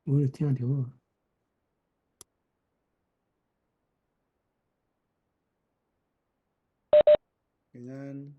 我有听到啊。平安。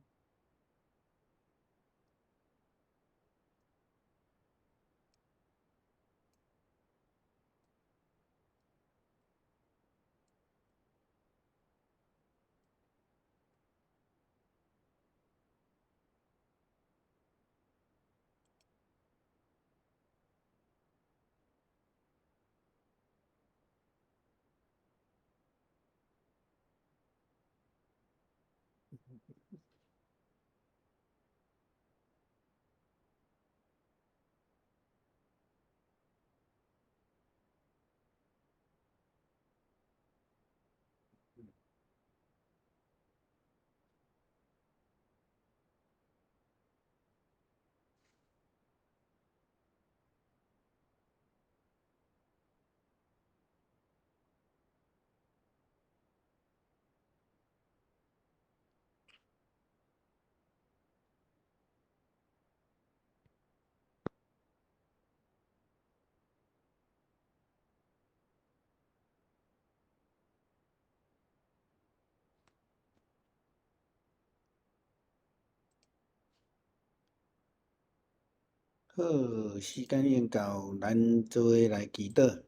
好，时间已经到，咱做伙来祈祷。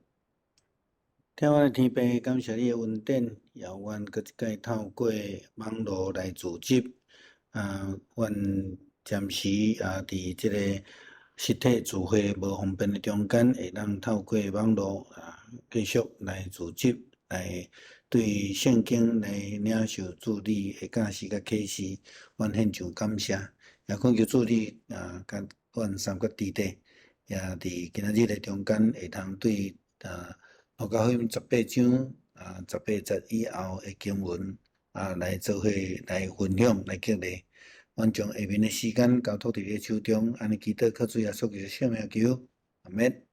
天父的天父，感谢你的恩典，也愿搁一届透过网络来组织，愿暂时伫即个实体聚会无方便的中间，会当透过网络继续来组织，来对圣经来领受主你的教示甲启示，愿献上感谢，也恳求主你甲阮三国弟弟，也伫今仔日的中间会通对路加福音18章18节以后的经文来做伙来分享来激励。阮将下面的时间交托伫你手中，安尼祈祷靠主耶稣基督圣名求，阿免。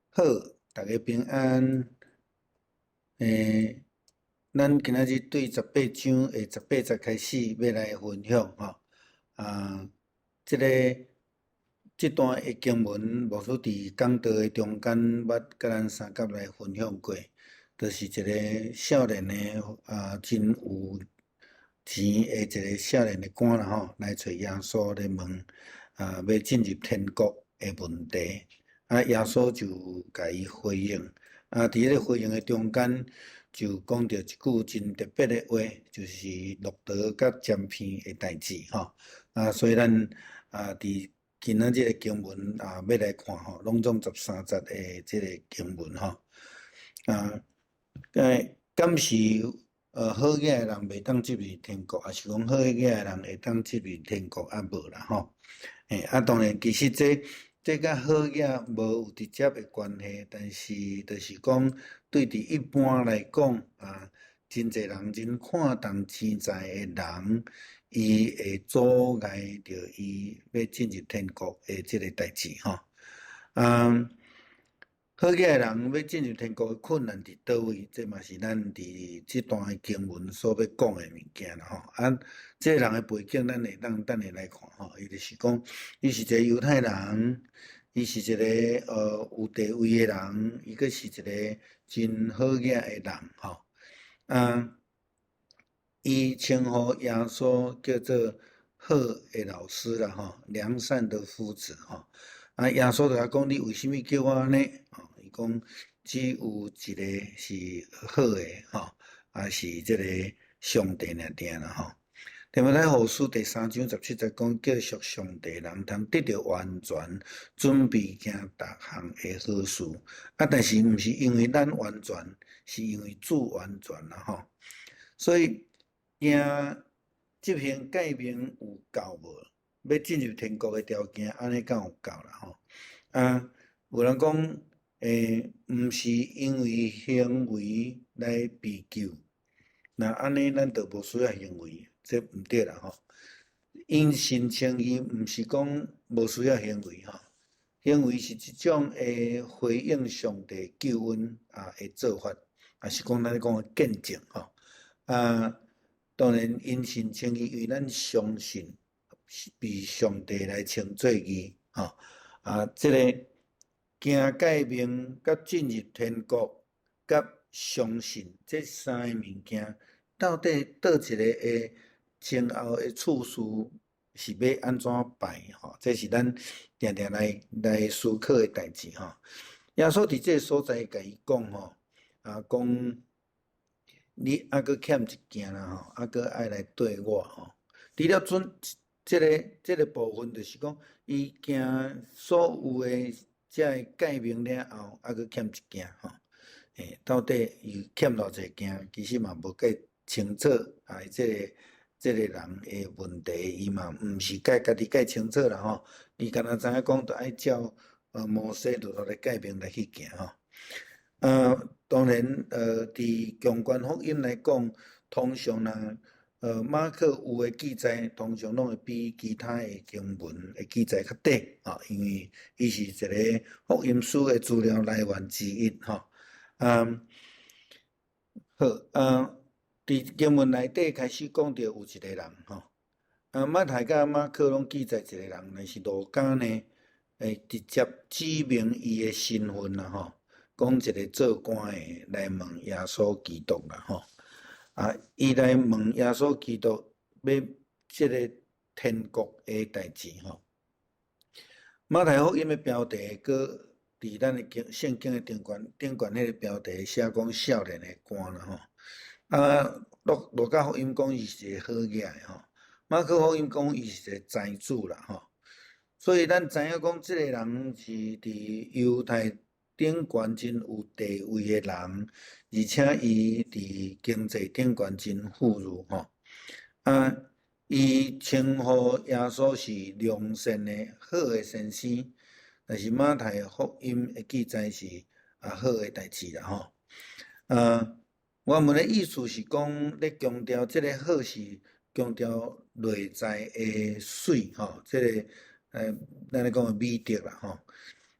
好，大家平安。咱今仔日对18章的18节开始要来分享吼。即这段的经文，无说伫讲道的中间，捌甲咱三甲来分享过，就是一个少年的真有钱的一个少年的官啦吼，来找耶稣来问要进入天国的问题，耶稣就甲伊回应，伫迄个回应的中间，就讲到一句真特别的话，就是落刀甲尖片的代志吼。所以咱伫今仔日的经文要来看吼，拢总13节的即个经文吼。敢是好嘢的人袂当进入天国，还是讲好嘢的人会当进入天国无啦吼？当然，其实这甲好嘢无有直接的关系，但是就是讲对伫一般来讲真侪人真看重钱财的人，伊会阻碍着伊要进入天国的即个代志吼。好嘅人要进入天国的困难伫倒位？这嘛是咱伫这段的经文所要讲的物件啦吼。这个人的背景，咱会当等下来看吼。伊就是讲，伊是一个犹太人，伊是一个有地位的人，伊阁是一个真好嘅的人吼。伊称呼耶稣叫做好的老师啦吼，良善的夫子吼。耶稣就甲讲：你为什么叫我安尼？伊讲只有一个是好的吼，是这个上帝尔定啦吼。提摩太后书第3章17节讲：叫属上帝人通得到完全，准备行逐项的好事。但是毋是因为咱完全，是因为主完全啦吼。所以行这项诫命有够无？要进入天国的条件，安尼敢有够啦吼？有人讲，毋是因为行为来被救，那安尼咱就无需要行为，这毋对啦吼。因信称义，毋是讲无需要行为吼，行为是一种回应上帝救恩的做法，是讲咱讲的见证吼。当然，因信称义，因为咱相信被上帝来称做义吼。这个行界命、甲进入天国、甲相信这三个物件，到底倒一个的前后的次序是要安怎排吼？这是咱定定来思考的代志吼。耶稣伫这个所在甲伊讲吼，讲你还佫欠一件啦吼，还佫爱来对我吼。除了这个部分，就是讲伊行所有的这诫命了后，还佫欠一件吼。到底伊欠偌济件，其实嘛无计清楚这个人的问题，伊嘛毋是家己介清楚啦吼。伊敢若知影讲，着爱照摩西落来诫命来去行吼。当然，伫强观福音来讲，通常呢，马可有诶记载，通常拢会比其他诶经文诶记载较短因为伊是一个福音书诶资料来源之一吼。好，伫经文内底开始讲到有一个人吼，马太甲马可拢记载一个人，但是路加呢，直接指明伊诶身份啦吼。讲一个做官的来问耶稣基督啦吼，伊来问耶稣基督要这个天国的代志吼。马太福音的标题，搁伫咱的圣经的顶悬迄个标题写讲少年的官啦吼。路加福音讲伊是一个好野的吼，马可福音讲伊是一个财主啦吼。所以咱知影讲，这个人是伫犹太顶悬真有地位的人，而且伊伫经济顶悬真富裕吼。伊称呼耶稣是良善的好的先生，但是马太福音的记载是好的代志啦吼。原文的意思是讲，咧强调这个好是强调内在的水吼，这个咱咧讲的美德啦吼。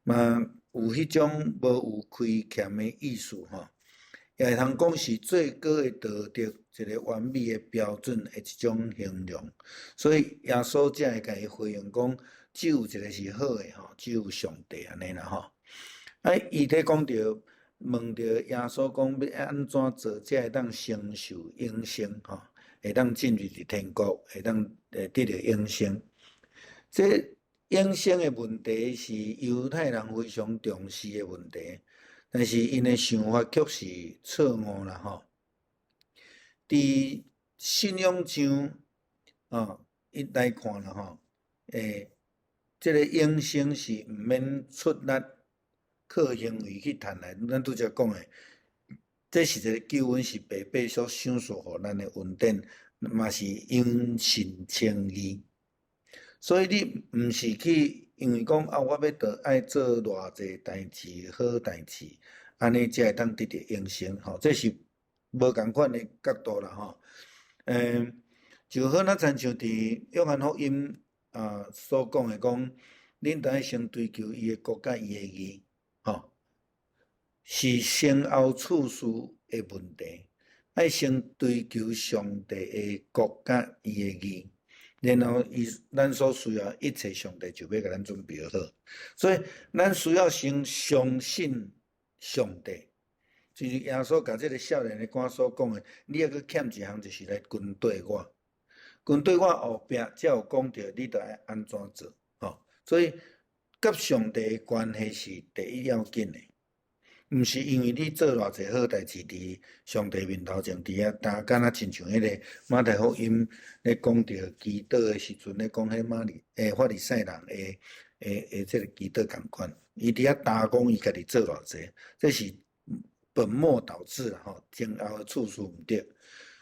嘛有迄种无有亏欠的意思吼，也会通讲是最高的道德，一个完美的标准的一种形容。所以耶稣才会甲伊回应讲，只有一个是好的吼，只有上帝安尼啦吼。伊伫讲着问着耶稣讲要安怎做，才会当承受永生吼，会当进入伫天国，会当得到永生。这永生的问题是犹太人非常重视的问题，但是因的想法却是错误啦吼。伫信仰上一来看啦吼，这个永生是毋免出力靠行为去赚来。咱拄则讲的，这是一个救恩，是白白所赏赐互咱的恩典，嘛是因信称义。所以你毋是去因为讲我要爱做偌济代志、好代志，安尼才会当得到永生吼。这是无共款的角度啦吼。就好咱亲像伫约翰福音所讲的讲，恁得爱先追求伊的国甲伊的义吼，是先后次序的问题，爱先追求上帝的国甲伊的义。然后咱所需要一切，上帝就要甲咱准备好。所以咱需要先相信上帝。就是耶稣甲这个少年的官所讲的，你还佫欠一项，就是来跟对我。跟对我后壁才有讲到你着爱安怎做吼。所以甲上帝的关系是第一要紧的。毋是因为你做偌济好代志伫上帝面头前，伫遐打敢若亲像迄个马太福音咧讲到祈祷的时阵咧讲迄法利赛人的这个祈祷共款，伊伫遐打讲伊家己做偌济，这是本末倒置啦吼，前后的次序毋对。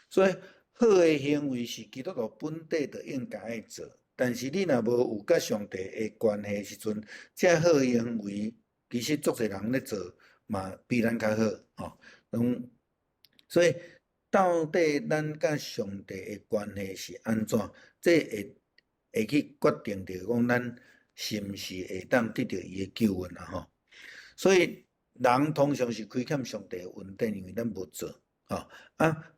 所以好的行为是基督徒本底就应该爱做，但是你若无有甲上帝的关系时阵，这好的行为其实足侪人咧做。嘛比咱较好吼，所以到底咱甲上帝的关系是安怎？这会去决定着讲咱是毋是会当得到伊的救恩啦吼。所以人通常是亏欠上帝的恩典，因为咱无做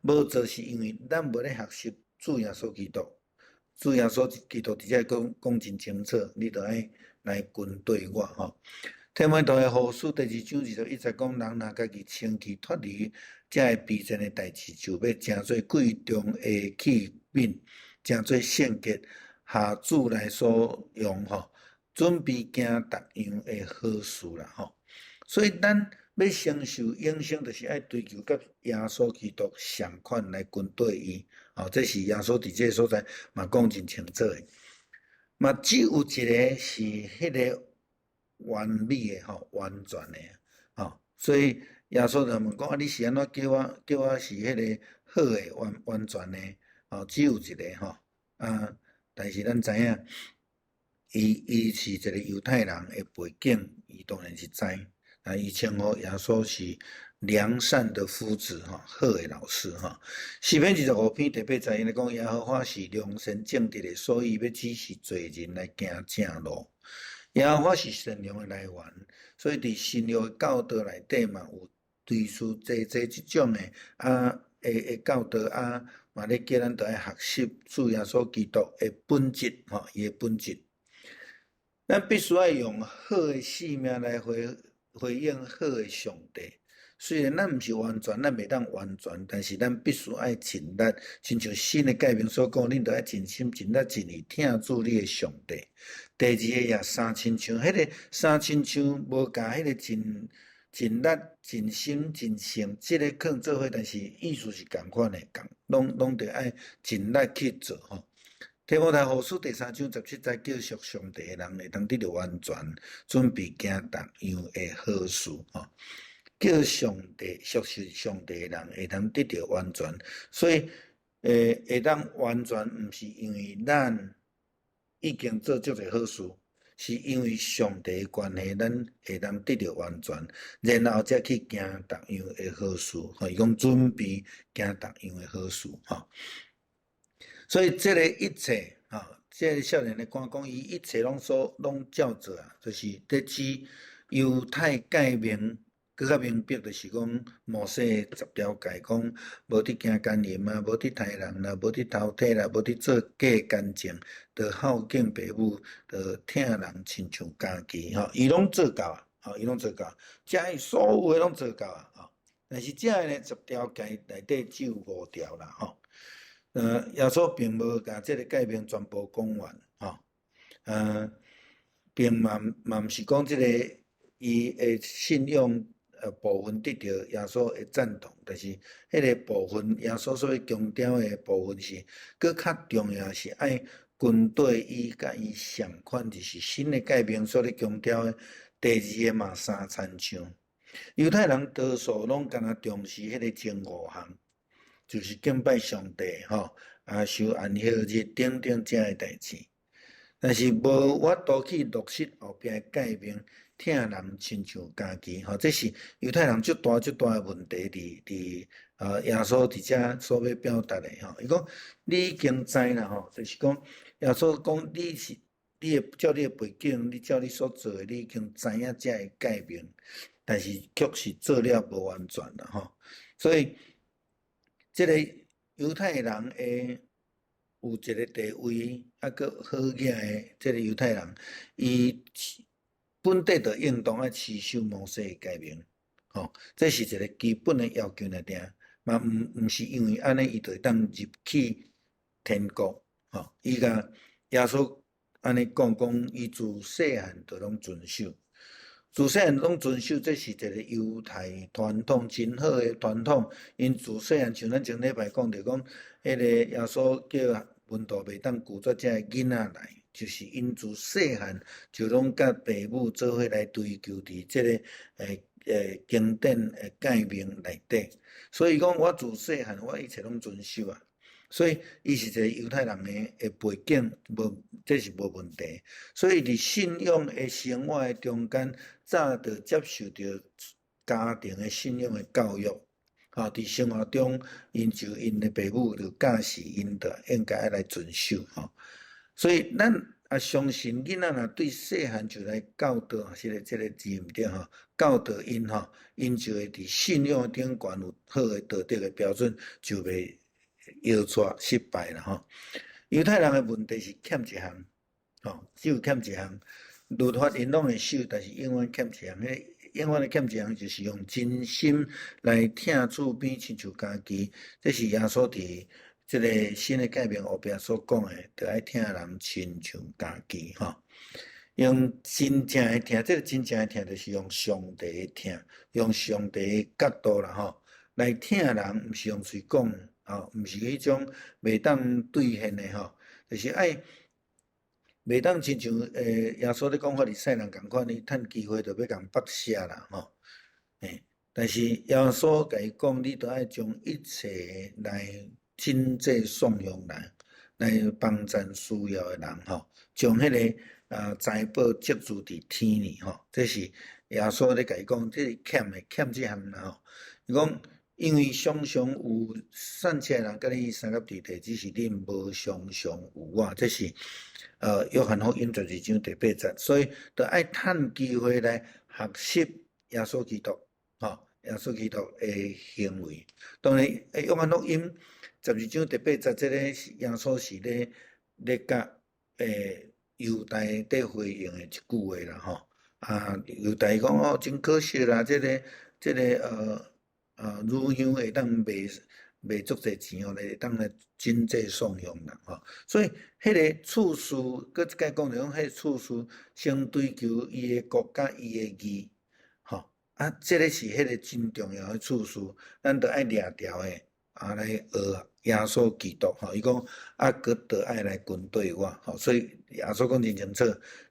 无做是因为咱无咧学习主耶稣基督。主耶稣基督直接讲真清楚，你着爱来军对我吼。天门图的护书第2章21讲，人若家己清气脱离，才会避战的代志，就要诚做贵重的器皿，诚做圣洁下主来所用吼，准备行逐样的好事啦吼。所以咱要承受永生，就是爱追求甲耶稣基督相款来军对伊。这是耶稣伫这个所在嘛讲真清楚的。嘛，只有一个是迄个完美的完全的所以耶稣就问讲：你是安怎叫我是迄个好的完全的只有一个但是咱知影，伊是一个犹太人的背景，伊当然是知。伊称呼耶稣是良善的夫子好的老师诗篇25篇第8节，因讲耶和华是良善正直的，所以要指示罪人来行正路。耶和华是善良的来源，所以伫信仰的教导内底嘛有类似这种的教导嘛咧叫咱着爱学习主耶稣基督的本质伊的本质。咱必须要用好的性命来回应好的上帝。虽然咱毋是完全，咱袂当完全，但是咱必须爱尽力，亲像新的诫命所讲，恁着爱尽心、尽力、尽意听主你的上帝。第2个也三亲像，迄个三亲像无甲迄个尽力、尽心、尽性，即个可能做伙，但是意思是共款的，拢着爱尽力去做吼。提摩太后书第3章17节，叫属上帝的人会当得到完全，准备行逐样的好事叫属上帝的人会当得到完全，所以会当完全，毋是因为咱已经做足侪好事，是因为上帝的关系，咱会当得到完全，然后才去行逐样的好事伊讲准备行逐样的好事所以这个一切这个少年的讲伊一切拢照做就是伫指犹太诫命。更较明白就是讲，摩西10条诫讲，无伫行奸淫无伫杀人啦，无伫偷窃啦，无伫做假干净，着孝敬父母，着疼人亲像家己伊拢做到伊拢做到，遮所有的拢做到但是遮个呢10条诫内底只有5条啦耶稣并无甲这个诫命全部讲完并嘛毋是讲这个伊的信用。部分得到耶稣的赞同，但是迄个部分耶稣所强调的部分是，搁较重要是爱军队伊甲伊相款，就是新的诫命所咧强调的第2个嘛3参像。犹太人多数拢敢若重视迄个前5项，就是敬拜上帝守安息日等等这个代志，但是无法度去落实后壁的诫命。疼人亲像家己这是犹太人足大的问题伫耶稣伫遮所要表达的伊讲你已经知啦就是讲耶稣讲你照你的背景，你照你所做的，你已经知影遮个诫命，但是却是做了无完全啦所以这个犹太人的有一个地位搁好野的这个犹太人，伊。本地就应当爱持守摩西的诫命这是一个基本的要求来定嘛毋是因为安尼伊就会当入去天国伊甲耶稣安尼讲伊自细汉就拢遵守，自细汉拢遵守，这是一个犹太传统真好的传统，因自细汉像咱前礼拜讲着讲迄个耶稣叫门徒袂当拒绝遮个囡仔来。就是因自细汉就拢甲父母做伙来追求伫这个经典的诫命内底，所以讲我自细汉我一切拢遵守所以伊是一个犹太人的背景，这是无问题。所以伫信仰的生活的中间，早就接受着家庭的信仰的教育伫生活中，因的父母就教示因着应该来遵守所以，咱也相信囡仔若对细汉就来教导，这个字毋对教导因因就会伫信仰顶悬有好的道德的标准，就袂摇错失败啦犹太人的问题是欠一项只有欠一项，律法因拢会守，但是永远欠一项。迄永远的欠一项，就是用真心来听主编亲像家己。这是耶稣伫这个新的诫命后壁所讲的，着爱听人亲像家己吼。用真正的听，这个真正的听，就是用上帝的听，用上帝的角度啦吼来听人，毋是用嘴讲吼，毋是迄种袂当兑现的吼，就是爱。袂当亲像耶稣咧讲法利赛人共款，你趁机会着要共绑写啦吼。但是耶稣甲伊讲，你着爱将一切来真济颂扬人，来帮助需要的人吼，将迄个财宝积住伫天里吼。这是耶稣咧甲伊讲，这是欠这项啦吼。伊讲，因为常常有善车人甲你三甲地地，只是恁无常常有我。这是约翰福音12章第8节，所以着爱趁机会来学习耶稣基督，吼，耶稣基督的行为。当然，约翰福音12章第8节，这个耶稣是咧甲犹太伫回应的一句话啦，吼。犹太讲哦，真可惜啦，这个乳香会当卖足侪钱哦，会当来真济颂扬人吼。所以，迄个处事，搁一解讲着讲，迄个处事先追求伊的国甲伊的义，吼。这个是迄个真重要的处事，咱着爱掠条的来学耶稣基督吼。伊讲搁着爱来跟对我吼，所以耶稣讲真清楚，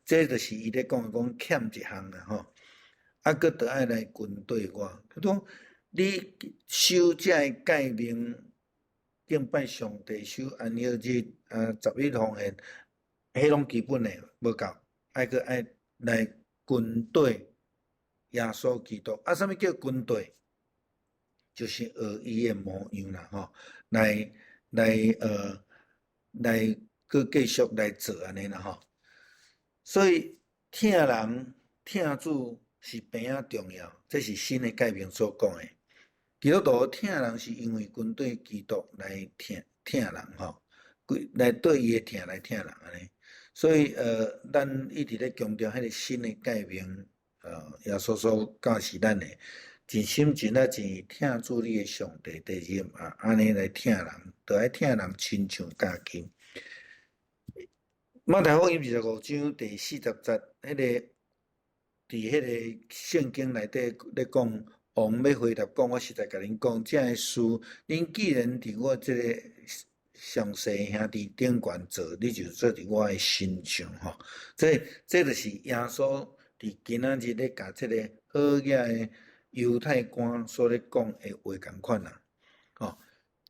这就是伊咧讲欠一项啦吼。搁着爱来跟对我，佢讲。你守这个诫命，敬拜上帝，守安息日，11奉献，迄拢基本的无够，爱来跟对耶稣基督。啥物叫跟对？就是学伊的模样啦，吼，来搁继续来做安尼啦，吼。所以听人听主是边仔重要，这是新的诫命所讲的。基督徒听人是因为跟对基督来听人吼，来对伊的听来听人安尼。所以咱一直咧强调迄个新的诫命，耶稣所教示咱的，真心真意真意听主你的上帝第二安尼来听人，着爱听人亲像家己。马太福音25章第40节，迄个伫迄个圣经内底咧讲。王要回答讲，我实在甲恁讲，这个事，恁既然伫我这个上细兄弟顶悬做，你就做伫我的身上吼。这就是耶稣伫今仔日咧甲这个好野的犹太官所咧讲的话共款啦。吼，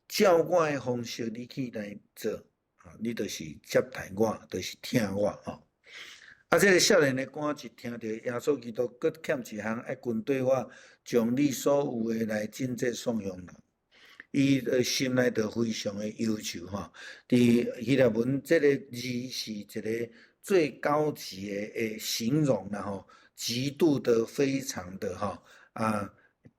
照我的方式你去来做，你就是接待我，就是听我吼。这个少年的官一听到耶稣基督搁欠一项爱跟对我，将你所有的来真济颂扬人，伊的心内就非常的忧愁吼。伫希腊文，这个字是一个最高级的形容啦吼，极度的、非常的吼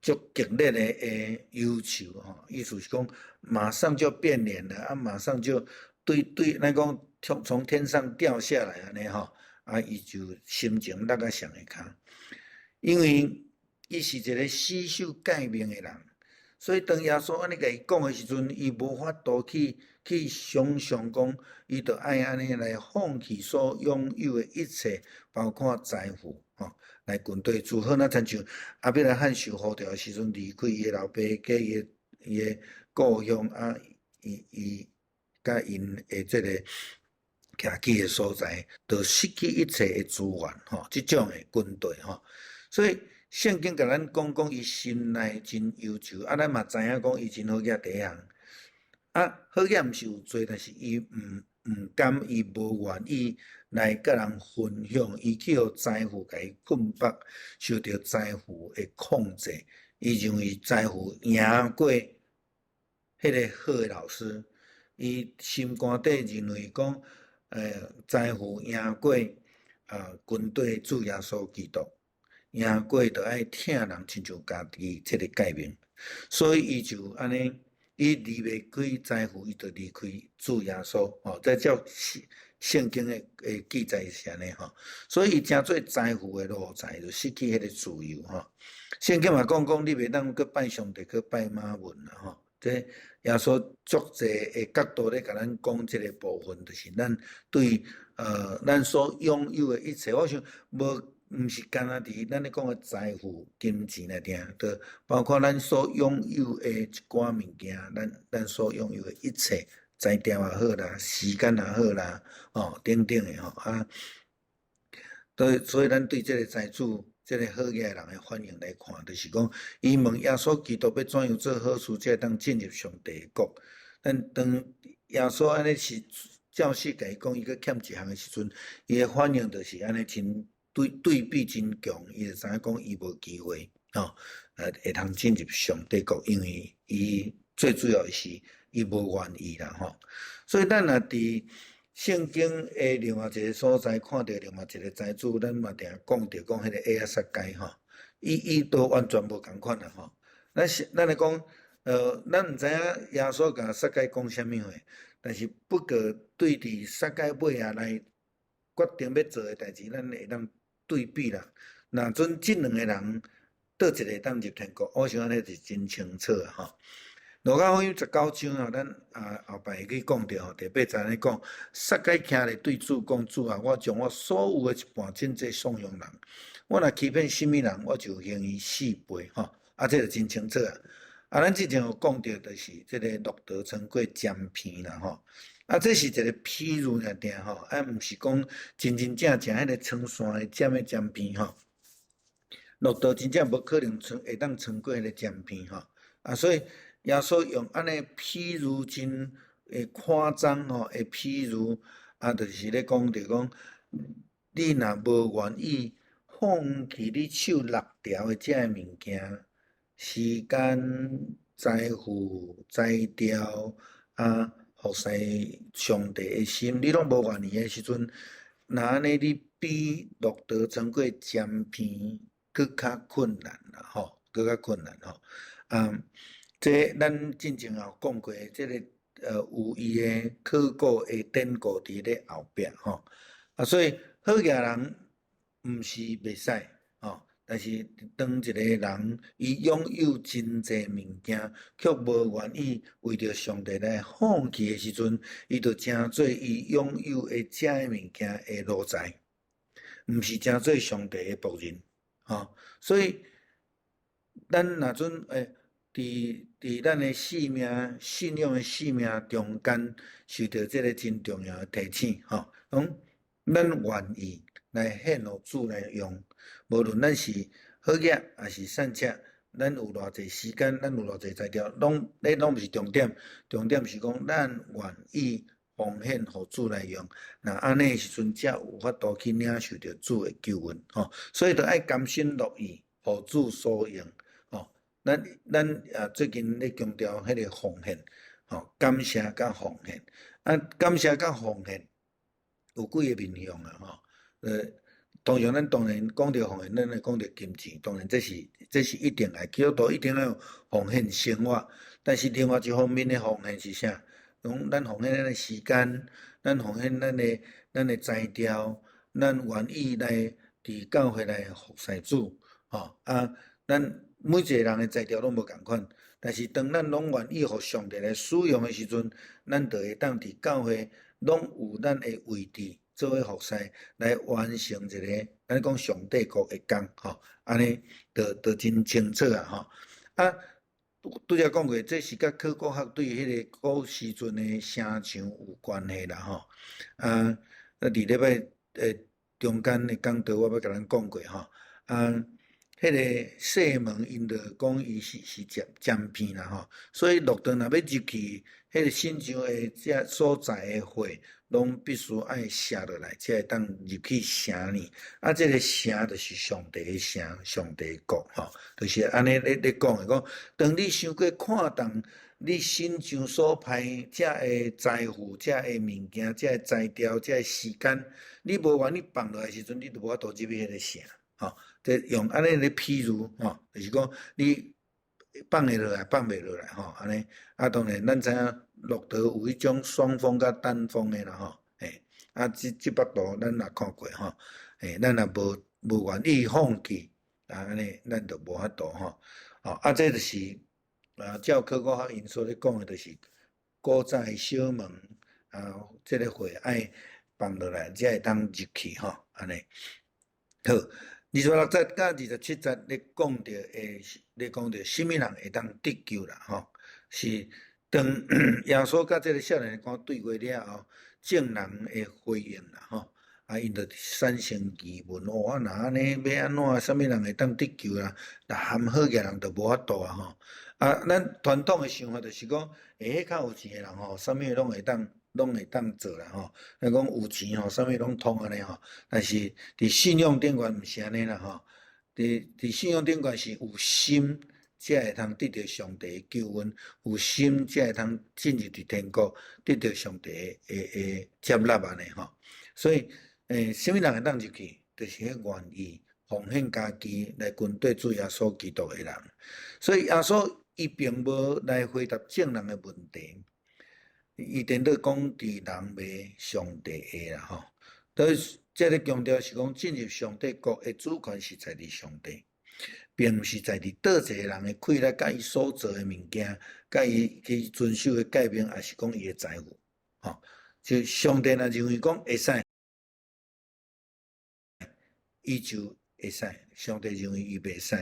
足激烈的忧愁吼，意思是讲马上就变脸了马上就对，咱讲从天上掉下来安尼吼。伊就心情落啊上会骹，因为伊是一个死守诫命的人，所以当耶稣安尼甲伊讲的时阵，伊无法度去想象讲，伊着爱安尼来放弃所拥有的一切，包括财富吼，来跟对主。好，那亲像亚伯拉罕受呼召的时阵，离开伊的老爸，甲伊的故乡伊甲因的这个。徛起的所在，就失去一切的资源吼，这种的军队吼，所以圣经甲咱讲伊心内真忧愁，咱嘛知影讲伊真好业第一项，好业毋是有做，但是伊毋甘，伊无愿意来甲人分享，伊去互财富甲伊捆绑，受到财富的控制，伊认为财富赢过迄个好的老师，伊心肝底认为讲。财富赢过军队主耶稣基督，赢过着爱听人亲像家己这个诫命，所以伊就安尼，伊离袂开财富，伊就离开主耶稣。这叫圣经的记载是安尼吼，所以伊真做财富的奴才，就失去迄个自由吼。圣经嘛讲你袂当去拜上帝，去拜马文啦吼。这耶稣足侪的角度咧，甲咱讲即个部分，就是咱对咱所拥有的一切，我想毋是干那伫咱咧讲的财富、金钱来听，就包括咱所拥有的一寡物件，咱所拥有的一切，才调也好啦，时间也好啦，等等的吼啊。所以咱对这个财主。这个好嘢人的反应来看，就是讲，伊问耶稣基督要怎样做好事，才会当进入上帝国。当耶稣安尼是教士甲伊讲，伊佫欠一项的时阵，伊的反应就是安尼真对比真强，伊就知影讲伊无机会会通进入上帝国，因为伊最主要是伊无愿意啦吼。所以咱若伫圣经的另外一个所在，看到另外一个财主，咱嘛定讲到讲迄个亚撒该吼，伊都完全无共款啦吼。咱来讲，咱毋知影耶稣甲撒该讲啥物话，但是不过对伫撒该尾下来决定要做的代志，咱会当对比啦。若阵即两个人倒一个当入天国，我想安尼是真清楚啊吼。路加福音19章啊，咱后摆会去讲到吼，第8节咧讲，撒该徛咧对主讲，主啊，我将我所有的一半尽这送养人，我若欺骗什么人，我就刑伊4倍吼。这就真清楚啊。咱之前有讲到，就是这个路德称过占片啦吼。这是一个譬喻尔定吼，毋是讲真正迄个撑山的占的占片吼。路德真正无可能会当撑过迄个占片吼。所以。耶稣用安尼譬如真诶夸张吼，诶譬如就是咧讲着讲，你若无愿意放弃你手6条诶遮诶物件，时间、财富、才调服侍上帝诶心，你拢无愿意诶时阵，那安尼你比路德成过占片更较困难啦吼，更较困难吼这咱之前也有讲过，这个有伊的考古的典故伫咧后壁吼所以好嘅人毋是袂使但是当一个人伊拥有真济物件，却无愿意为着上帝来放弃的时阵，伊就成做伊拥有的遮个物件的奴才，毋是成做上帝的仆人所以咱若阵伫咱的性命、信仰的性命中间，受到这个真重要的提醒咱愿意来献互主来用，无论咱是好业还是善业，咱有偌济时间，咱有偌济才调，拢毋是重点，重点是讲咱愿意奉献互主来用，那安尼时阵才有法度去领受到主的救恩所以就爱甘心乐意，互主所用咱最近咧强调迄个奉献感谢甲奉献感谢甲奉献有几个面向通常咱当然讲到奉献，咱来讲到金钱，当然这是一定的，基督徒一定要有奉献生活。但是另外一方面的奉献是啥？咱奉献咱的时间，咱奉献咱的才调，咱愿意来伫教会来服侍主咱每一个人的才调拢无共款，但是当咱拢愿意互上帝来使用的时阵，咱就会当伫教会拢有咱的位置做伙服侍，来完成一个咱讲上帝国的工安尼就真清楚拄则讲过，这是甲考古学对迄个古时阵的城墙有关系啦伫礼拜中间的讲道，我要甲咱讲过迄个西门因着讲伊是占片啦所以路德若要入去迄个新城的遮所在的火，拢必须爱写落来，才会当入去城里。这个城就是上帝的城，上帝的国就是安尼咧讲的。讲当你想过看重你新城所派遮的财富、遮的物件、遮的材料、遮的时间，你无愿意放落来时阵，你就无法度入去迄个城这用安尼咧譬如就是讲你放会落来，放袂落来安尼当然咱知影路德有迄种双方甲单方的啦啊，即幅图咱也看过吼，咱也无愿意放弃，安尼咱就无法度吼。啊，这就是照考古学因所咧讲诶，就是古早诶小门即个火爱放落来，才会当入去吼，安尼。好，26节甲27节咧讲着什么人会当得救啦吼，是当耶稣甲即个少年官对话了后，证人诶回应啦吼。因着产生疑问，若安尼要安怎？啥物人会当得救啦？那含好嘅人就无法度啊吼。咱传统诶想法就是讲，迄较有钱诶人吼，啥物拢会当做啦吼。讲有钱吼，啥物拢通安尼吼。但是伫信仰顶悬毋是安尼啦吼。伫信仰顶悬是有心，才会通得到上帝诶救恩；有心，才会通进入伫天国，得到上帝诶接纳安尼吼。所以，什么人会当入去？就是迄愿意奉献家己来跟对主耶稣基督诶人。所以耶稣伊并无来回答证人诶问题，伊颠倒讲伫人未上帝诶啦吼。所以，这个强调是讲进入上帝国诶主权是在伫上帝，并毋是在伫倒一个人诶气力，甲伊所做诶物件，甲伊去遵守诶诫命，也是讲伊诶财富。吼，就上帝若认为讲会使。伊就会使，上帝认为伊袂使，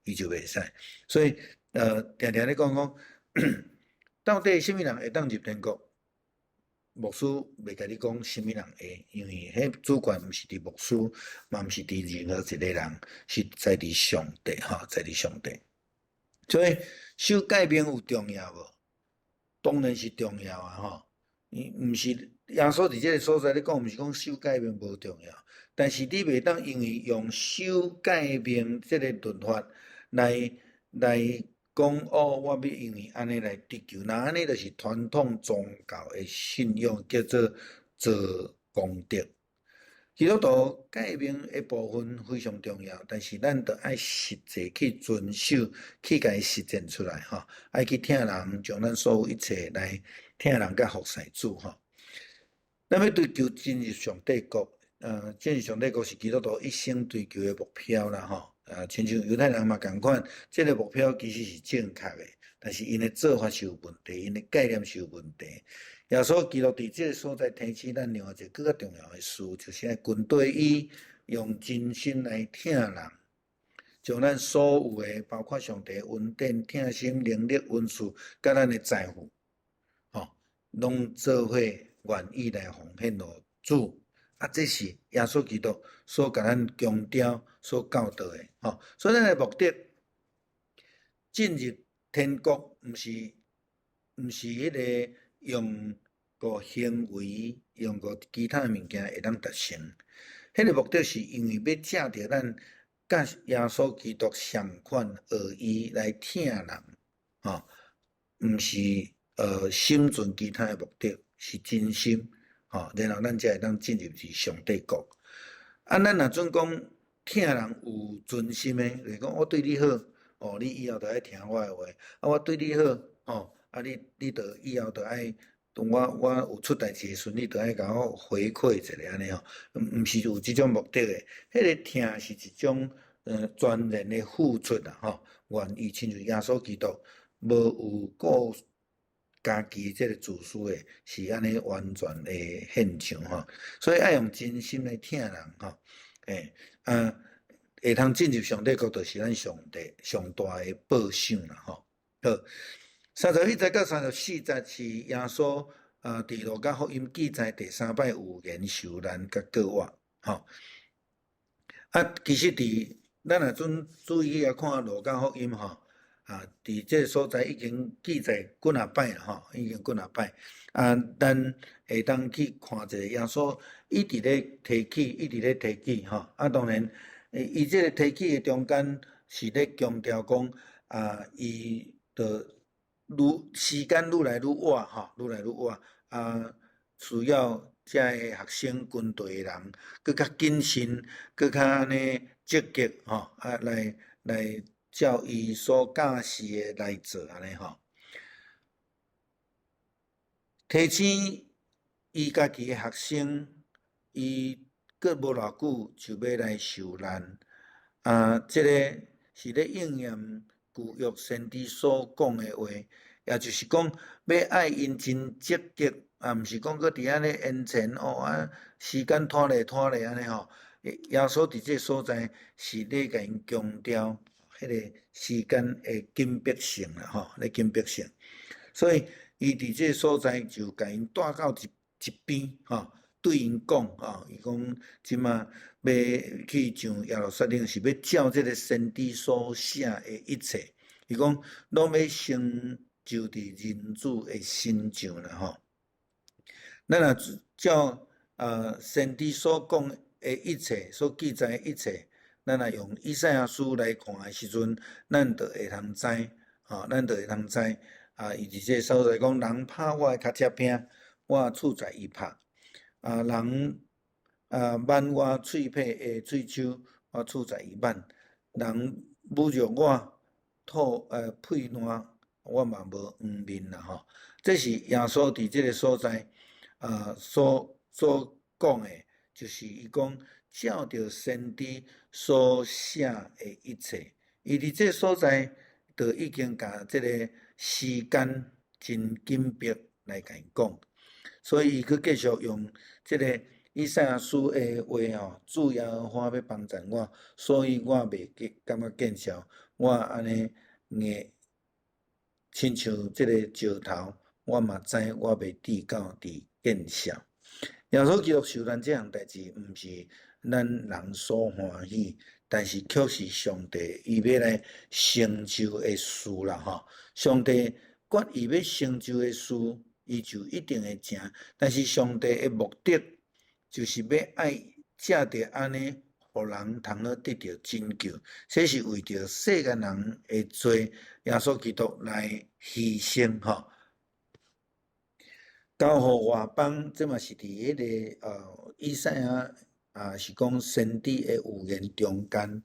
伊就袂使。所以，常常咧讲，到底什么人会当入天国？牧师袂甲你讲什么人会，因为迄主权毋是伫牧师，嘛毋是伫任何一个人，是在伫上帝哈，在伫上帝。所以守诫命有重要无？当然是重要啊！吼，毋是耶稣伫即个所在咧讲，毋是讲守诫命无重要。但是你袂当因为用守诫命即个论法来讲哦，我要因为安尼来得救，那安尼就是传统宗教的信仰，叫做做功德。基督徒诫命的部分非常重要，但是咱得爱实际去遵守，去甲伊实践出来吼，爱去听人将咱所有一切来听人甲服侍主吼。咱要追求进入上帝国。进入上帝国是基督徒一生追求的目标啦，吼。亲像犹太人嘛共款，这个目标其实是正确的，但是因的做法是有问题，因的概念是有问题。耶稣基督伫这个所在提醒咱另外一个更加重要的事，就是要跟对伊用真心来听人，将咱所有的，包括上帝恩典、听心、能力、恩赐，甲咱的财富，吼，拢做伙愿意来奉献予主。这是耶稣基督所甲咱强调、所教导的，吼。所以咱的目的进入天国，毋是迄个用个行为、用个其他物件会当达成。迄个目的是因为要借着咱甲耶稣基督相款而伊来听人，吼，毋是心存其他的目的，是真心。吼，然后咱才会当进入去上帝国。咱若准讲听人有尊心的，就是讲我对你好，你以后就爱听我的话。我对你好，你就以后就爱，我有出代志的时，你就爱甲我回馈一下安尼吼。毋是有即种目的的，迄个听是一种全然的付出啦吼，愿意亲像耶稣基督，无有顾家己即个自私的，是安尼完全的献上吼，所以爱用真心来听人吼，会通进入上帝国，就是咱上帝上大的报赏啦吼。好，31节到34节是耶稣伫路加福音记载第3摆有言受难甲过活吼。其实咱若准注意去看路加福音吼。伫这个所在已经记载几啊摆啦吼，已经几啊摆。咱会当去看一下耶稣一直咧提起吼。当然，伊这个提起的中间是咧强调讲，伊的时间愈来愈晚吼，愈来愈晚。需要遮个学生、军队的人，更较谨慎，更较安尼积极吼，来。照伊所教示的来做安尼吼，提醒伊家己的学生伊过无偌久就要来受难。这个是咧应验旧约先知所讲的话，也就是讲要爱因真积极，毋是讲搁伫安尼延前时间拖咧安尼吼。耶稣伫这所在是咧甲因强调迄个时间的紧迫性啦吼，咧紧迫性。所以伊伫这所在就甲因带到一边吼。对因讲伊讲即马要去上耶路撒冷，是要照这个先知所写的一切。伊讲拢要成就伫人子的身上啦吼。咱若照先知所讲的一切，所记载的一切，咱若用以赛亚书来看的时阵，咱就会通知咱就会通知伊伫这所在讲，人拍我的脚趾饼，我厝在伊拍。人挽我喙皮的喙手，我厝在伊挽；人侮辱我屁烂，我嘛无黄面啦吼。这是耶稣伫这个所在所讲的，就是伊讲照着先知所写的一切，伊伫这所在就已经甲这个时间真紧迫来甲因讲。所以伊去继续用这个以赛亚书的话吼，主耶和华要帮助我，所以我袂感觉见笑，我安尼硬亲像这个石头，我嘛知我袂跌到伫见笑。耶稣基督受难这项代志，毋是咱人所欢喜，但是却是上帝伊要来成就的事啦吼。上帝决意要成就的事，伊就一定会成。但是上帝的目的，就是要爱借着安尼，互人通了得到拯救。这是为着世间人的罪，耶稣基督来牺牲吼。交互外邦，这嘛是伫迄个以赛亚是讲先知的预言中间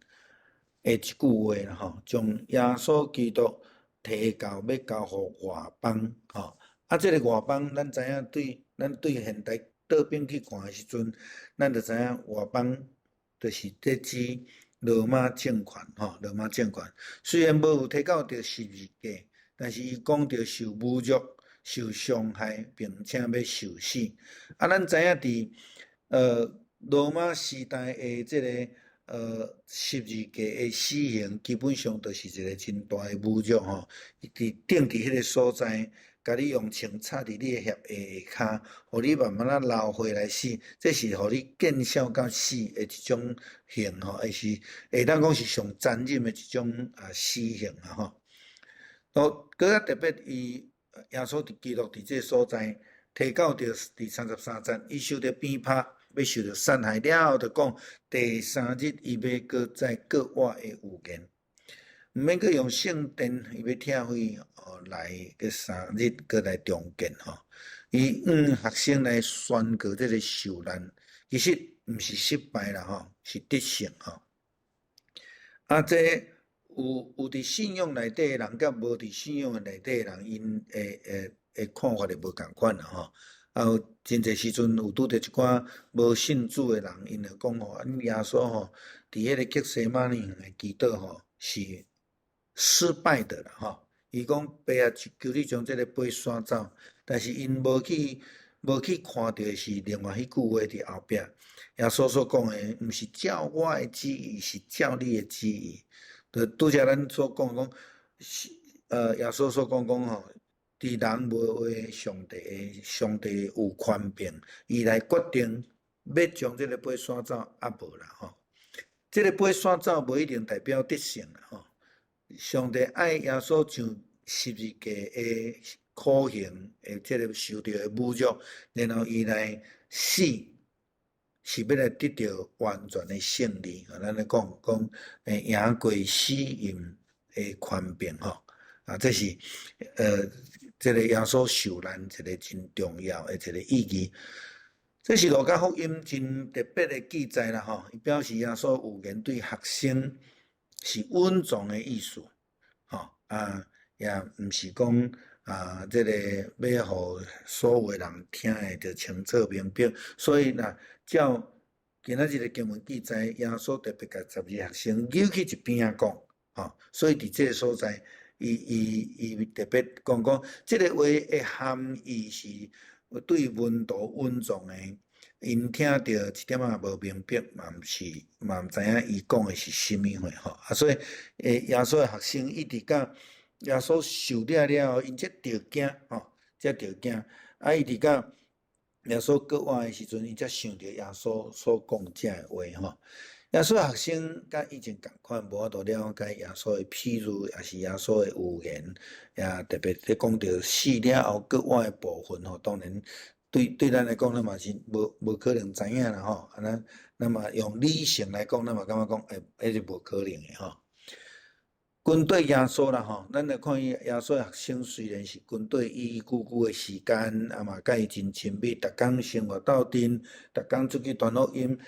的一句话啦吼，将耶稣基督提到要交互外邦吼。这个外邦，咱知影咱对现代倒边去看的时阵，咱就知影外邦就是在指罗马政权吼，罗马政权虽然无有提到着十字架，但是伊讲着受侮辱、受伤害，并且要受死。咱知影伫罗马时代的这个十字架的死刑，基本上就是一个真大的侮辱吼。伊钉伫迄个所在，甲你用枪插伫你的腋下骹，互你慢慢流血来死，这是互你见笑到死的一种刑吼，也是会当讲是上残忍的一种死刑啊吼。搁较特别，伊耶稣基督伫这所在，提到着第33节，伊受着鞭拍，要受着杀害了后，就讲第3日伊要搁再搁活的预言，毋免搁用圣殿，伊要拆毁来个3日搁来重建吼。伊学生来宣告这个受难，其实毋是失败啦吼，是得胜吼。这有伫信仰内底的人，甲无伫信仰内底的人，因的看法就无共款啦吼。有真侪时阵有拄着一寡无信主的人，因就讲吼，耶稣吼伫迄个克西马尼园的祈祷吼是失败的啦吼。伊讲爸啊，求你将这个杯刷走，但是因无去看到是另外迄句话伫后壁。耶稣所讲的，毋是照我的旨意，是照你的旨意。就拄则咱所讲耶稣所讲吼，伫人无为上帝有权柄，伊来决定要将这个杯刷走，无啦吼。这个杯刷走无一定代表得胜啦吼。上帝爱耶稣上十字架的苦刑的这个受到的侮辱，然后伊来死，是要来得到完全的胜利。咱咧讲赢过死荫的权柄吼。这是这个耶稣受难一个真重要的一个意义。这是路加福音真特别的记载啦吼，伊表示耶稣预言对学生是稳重的意思吼。也毋是讲即个要互所有诶人听诶，着清楚明白。所以若照今仔日诶经文记载，耶稣特别甲12学生扭去一边仔讲，所以伫即个所在，伊特别讲，即个话诶含义是对门徒稳重诶。因听到一点仔无明白，嘛毋知影伊讲诶是甚物话所以耶稣诶学生一直到耶稣受了后，因才着惊才着惊。伊直到耶稣过活诶时阵，因才想着耶稣所讲遮诶话耶稣学生甲以前共款，无法度了解耶稣诶譬喻，也是耶稣诶预言，也特别咧讲到死了后过活诶部分当然。对咱来讲，咱嘛是无可能知影啦咱嘛用理性来讲，咱嘛感觉讲，迄是无可能诶军队耶稣啦咱来看耶稣学生虽然是军队，伊久久诶时间，嘛甲伊真亲密，逐工生活斗阵，逐工出去传福音，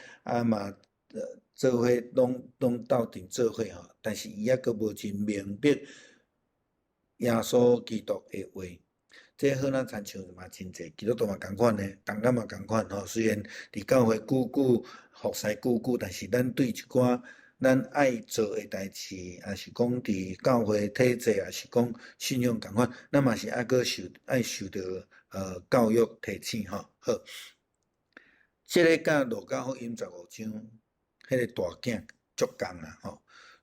嘛做伙拢斗阵做伙但是伊还阁无真明白耶稣基督诶话。这好咱亲像嘛真济，基督徒嘛共款呢，同感嘛共款虽然伫教会久服侍久，但是咱对一寡咱爱做诶代志，也是讲伫教会体制，也是讲信仰共款，咱嘛是爱受到教育提醒好，这个甲路加福音15章，迄个大囝足共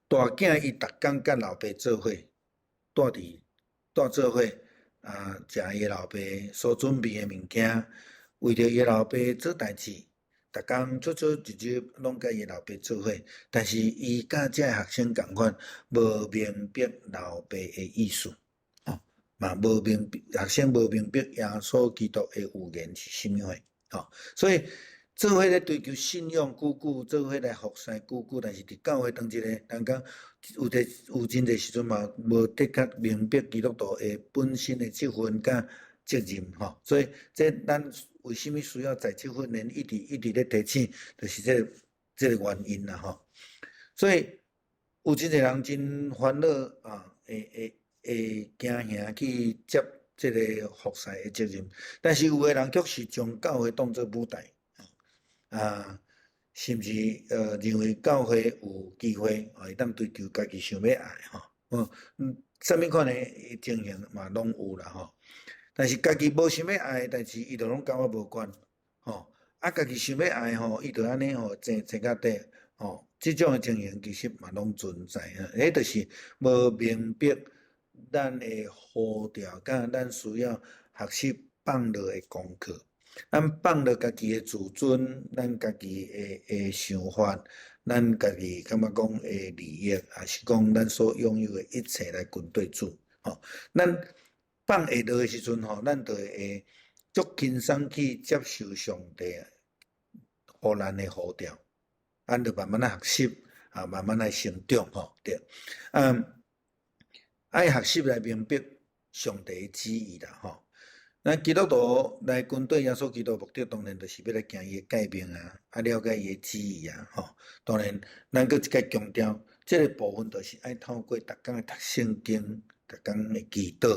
大囝伊逐工甲老爸做伙，住做伙。食伊老爸所准备诶物件，为着伊老爸做代志，逐工做日日拢甲伊老爸做伙。但是伊甲遮学生共款，无明白老爸诶意思，嘛无明白学生无明白耶稣基督诶预言是甚物话，所以做伙咧追求信仰久，做伙来服侍久，但是伫教会当一个人讲。有真侪时阵嘛，无的确明白基督徒诶本身诶积分甲责任所以这咱为虾米需要在这份人一直咧提醒，就是这个原因啦所以有真侪人真烦恼会惊吓去接这个服侍诶责任，但是有诶人却是将教会当作舞台甚至认为教会有机会会当追求家己想要爱什么款诶情形嘛拢有啦但是家己无想要爱诶代志，伊就拢甲我无关家己想要爱伊就安尼坐到底即种诶情形其实嘛拢存在迄就是无明白咱诶呼召，甲咱需要学习放落诶功课。咱放了家己诶自尊，咱家己诶想法，咱家己感觉讲诶利益，也是讲咱所拥有诶一切来军队主咱放下落诶时阵咱就会足轻松去接受上帝互咱诶呼召，咱就慢慢来学习慢慢来成长对爱学习来明白上帝诶旨意啦咱基督徒来军队耶稣基督目的，当然就是要来行伊诶诫命了解伊诶旨意当然，咱搁一个强调，这个部分就是爱透过逐工诶读圣经，逐工诶祈祷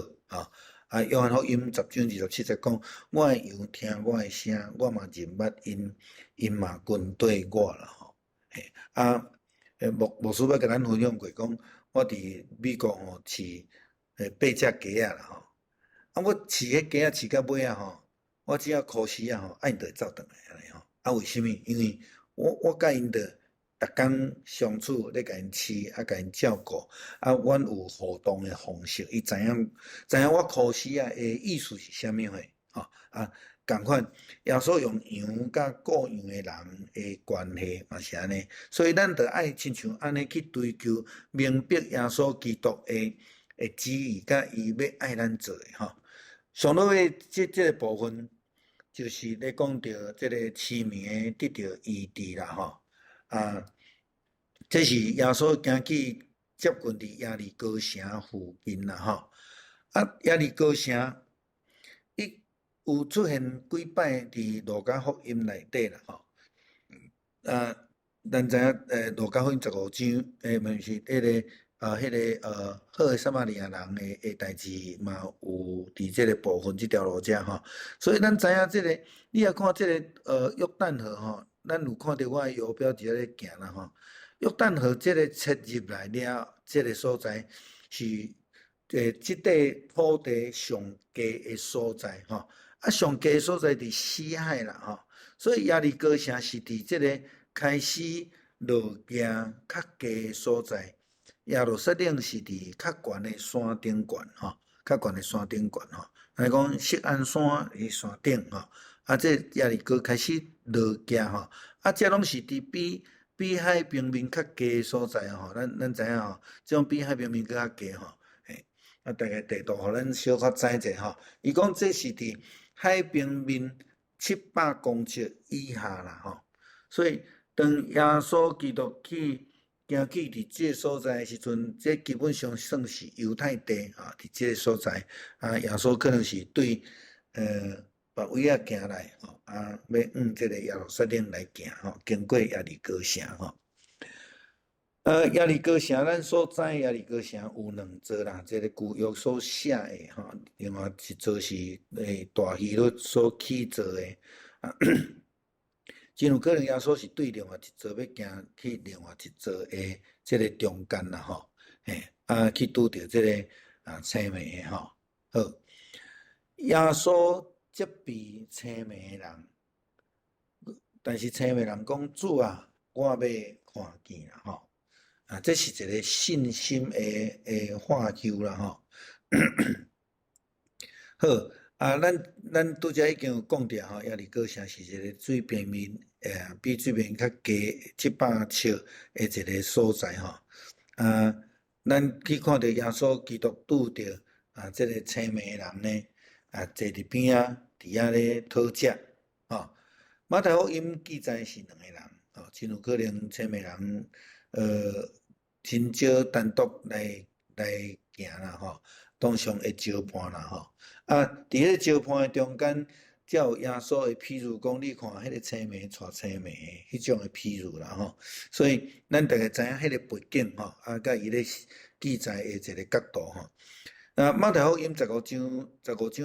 约翰福音10章27节讲，我诶羊听我诶声，我嘛认捌因嘛跟对我啦牧师要甲咱分享过讲，我伫美国饲8只鸡啦我饲迄鸡饲到尾我只要考试因就会走转来安尼为什么？因为我甲因着逐工相处，咧甲因饲，甲因照顾，阮有互动诶方式，伊知影我考试诶意思是啥物货共款，耶稣用羊甲顾羊诶人诶关系嘛是安尼，所以咱着爱亲像安尼去追求明白耶稣基督诶旨意，甲伊要爱咱做诶上落尾这个部分，就是咧讲到这个市民诶得到医治啦这是耶稣行去接近伫耶利哥城附近啦耶利哥城伊有出现几摆伫路加福音内底啦咱知影路加福音15章毋是迄个迄个好诶撒玛利亚人诶代志嘛有伫即个部分即条路遮吼，所以咱知影即个，你若看即个约旦河吼，咱有看到我诶游标伫遐咧行啦吼。约旦河即个切入来了，即个所在是即块土地上低诶所在吼，啊上低诶所在伫西海啦吼，所以耶利哥城是伫即个开始落行较低诶所在。耶路撒冷是伫较悬的山顶悬吼，较悬的山顶悬吼。来讲锡安山伫山顶吼，啊，这耶利哥开始落行吼，啊，这拢是伫比海平面较低的所在吼。咱知影吼，这种比海平面较低吼，嘿，啊，大概地图互咱小可知者吼。伊讲这是伫海平面700公尺以下啦吼，所以当耶稣基督去。行去伫即个所在时阵，这基本上算是犹太地啊，伫即个所在啊，耶稣可能是对别位啊行来吼，啊要往即个耶路撒冷来行吼，经过耶利哥城吼。耶利哥城咱所知耶利哥城有两座啦，即个旧约所写的吼，另外一座是大希律所起造的啊。真有可能耶稣是对另外一座要行去另外一座的即个中间啦吼，嘿，啊去拄着即个青梅的吼，好，耶稣责备青梅的人，但是青梅人讲主啊，我要看见啦吼，啊，这是一个信心的化求啦吼。好，啊，咱拄则已经有讲着吼，耶利哥城是一个水平面，比水平面较低700尺的一个所在吼。啊，咱去看到耶稣基督拄着即个青梅人呢，坐伫边仔，伫遐咧讨食吼。马太福音记载是两个人，吼，真有可能青梅人，真少单独来行啦吼，通常会招伴啦吼。啊，伫迄个招伴的中间，才有耶稣的譬如讲，你看迄个青梅带青梅的迄种的譬如啦吼。所以咱大家知影迄个背景吼，啊，甲伊咧记载的一个角度吼。马太福音15章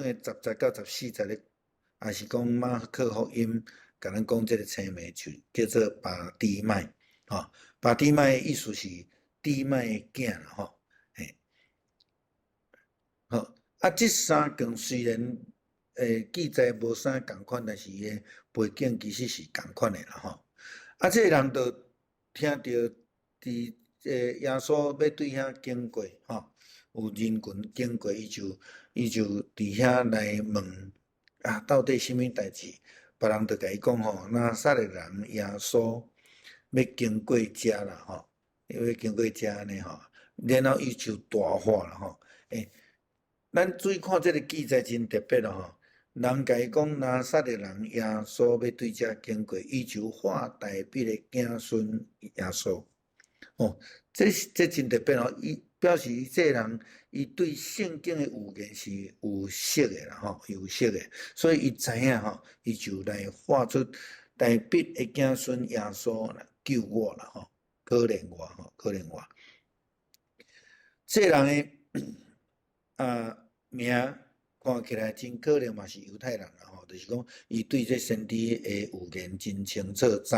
的10到14节咧，也是讲马可福音甲咱讲即个青梅就叫做巴底麦吼。巴底麦的意思是底麦的囝啦吼。好，啊，即三件虽然记载无啥共款，但是伊的背景其实是共款的啦吼。啊，这个人就听到伫耶稣要对遐经过吼，有人群经过，伊就伫遐来问啊，到底什么代志？别人就甲伊讲吼，拿撒勒人耶稣要经过遮啦吼，要经过遮安尼吼，然后伊就大话啦吼，咱注意看这个记载真特别咯吼，人甲伊讲拿撒勒人耶稣要对遮经过，伊就化大笔的子孙耶稣。哦，这真特别哦，伊表示这人伊对圣经的语言是有识的啦吼，有识的，所以伊知影吼，伊就来画出大笔的子孙耶稣来救我啦吼，可怜我吼，可怜我。这人的名看起来真可能嘛是犹太人啦吼，就是讲伊对这先知的语言真清楚知，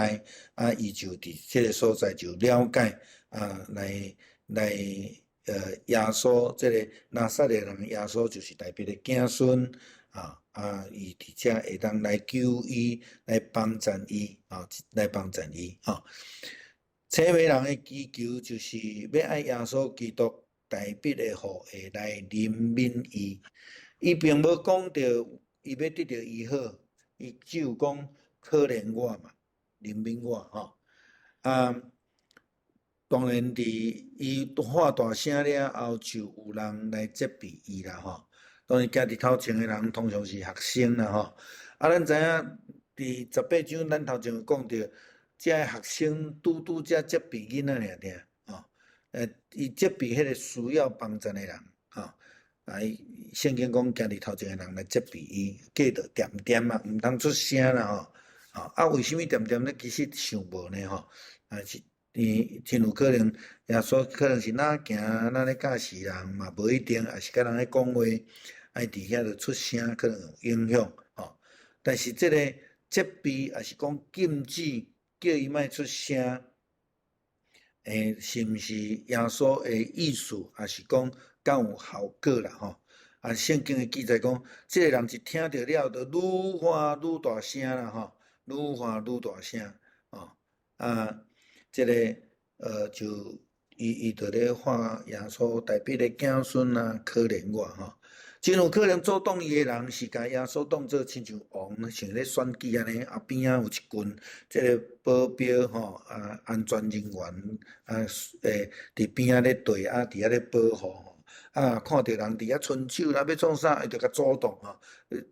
啊，伊就伫这个所在就了解来耶稣这个拿撒勒人耶稣就是代表的子孙伊伫遮会当来救伊，来帮助伊来帮助伊青梅人的祈求就是要爱耶稣基督。代笔的雨会来怜悯伊，伊并无讲到伊要得到医好，伊只有讲可怜我嘛，怜悯我吼。当然伫伊喊大声了后，就有人来责备伊啦吼。当然，行伫头前的人通常是学生啦吼。咱知影伫18章咱头前有讲到，遮学生拄则责备囡仔尔尔。伊责备迄个需要帮助的人，圣经讲行伫头前的人来责备伊，叫着点点啊，毋通出声啦吼，为什么点点咧？其实想无呢吼，是真有可能耶稣可能是哪行哪咧教示人嘛，无一定，也是甲人咧讲话，爱伫遐着出声，可能有影响吼。但是即个责备也是讲禁止叫伊莫出声，是毋是耶稣的意思，也是讲敢有效果啦吼？啊，圣经的记载讲，即个人一听着了，就愈喊愈大声啦吼，愈喊愈大声吼。啊，即个就伊就咧喊耶稣代笔的子孙啊，可怜我吼。真有可能阻挡伊的人是甲耶稣当做亲像王，像咧选举安尼，后边仔有一群即个保镖吼，安全人员伫边仔咧对啊，伫遐咧保护吼。啊，看到人伫遐伸手，若要创啥，伊就甲阻挡吼。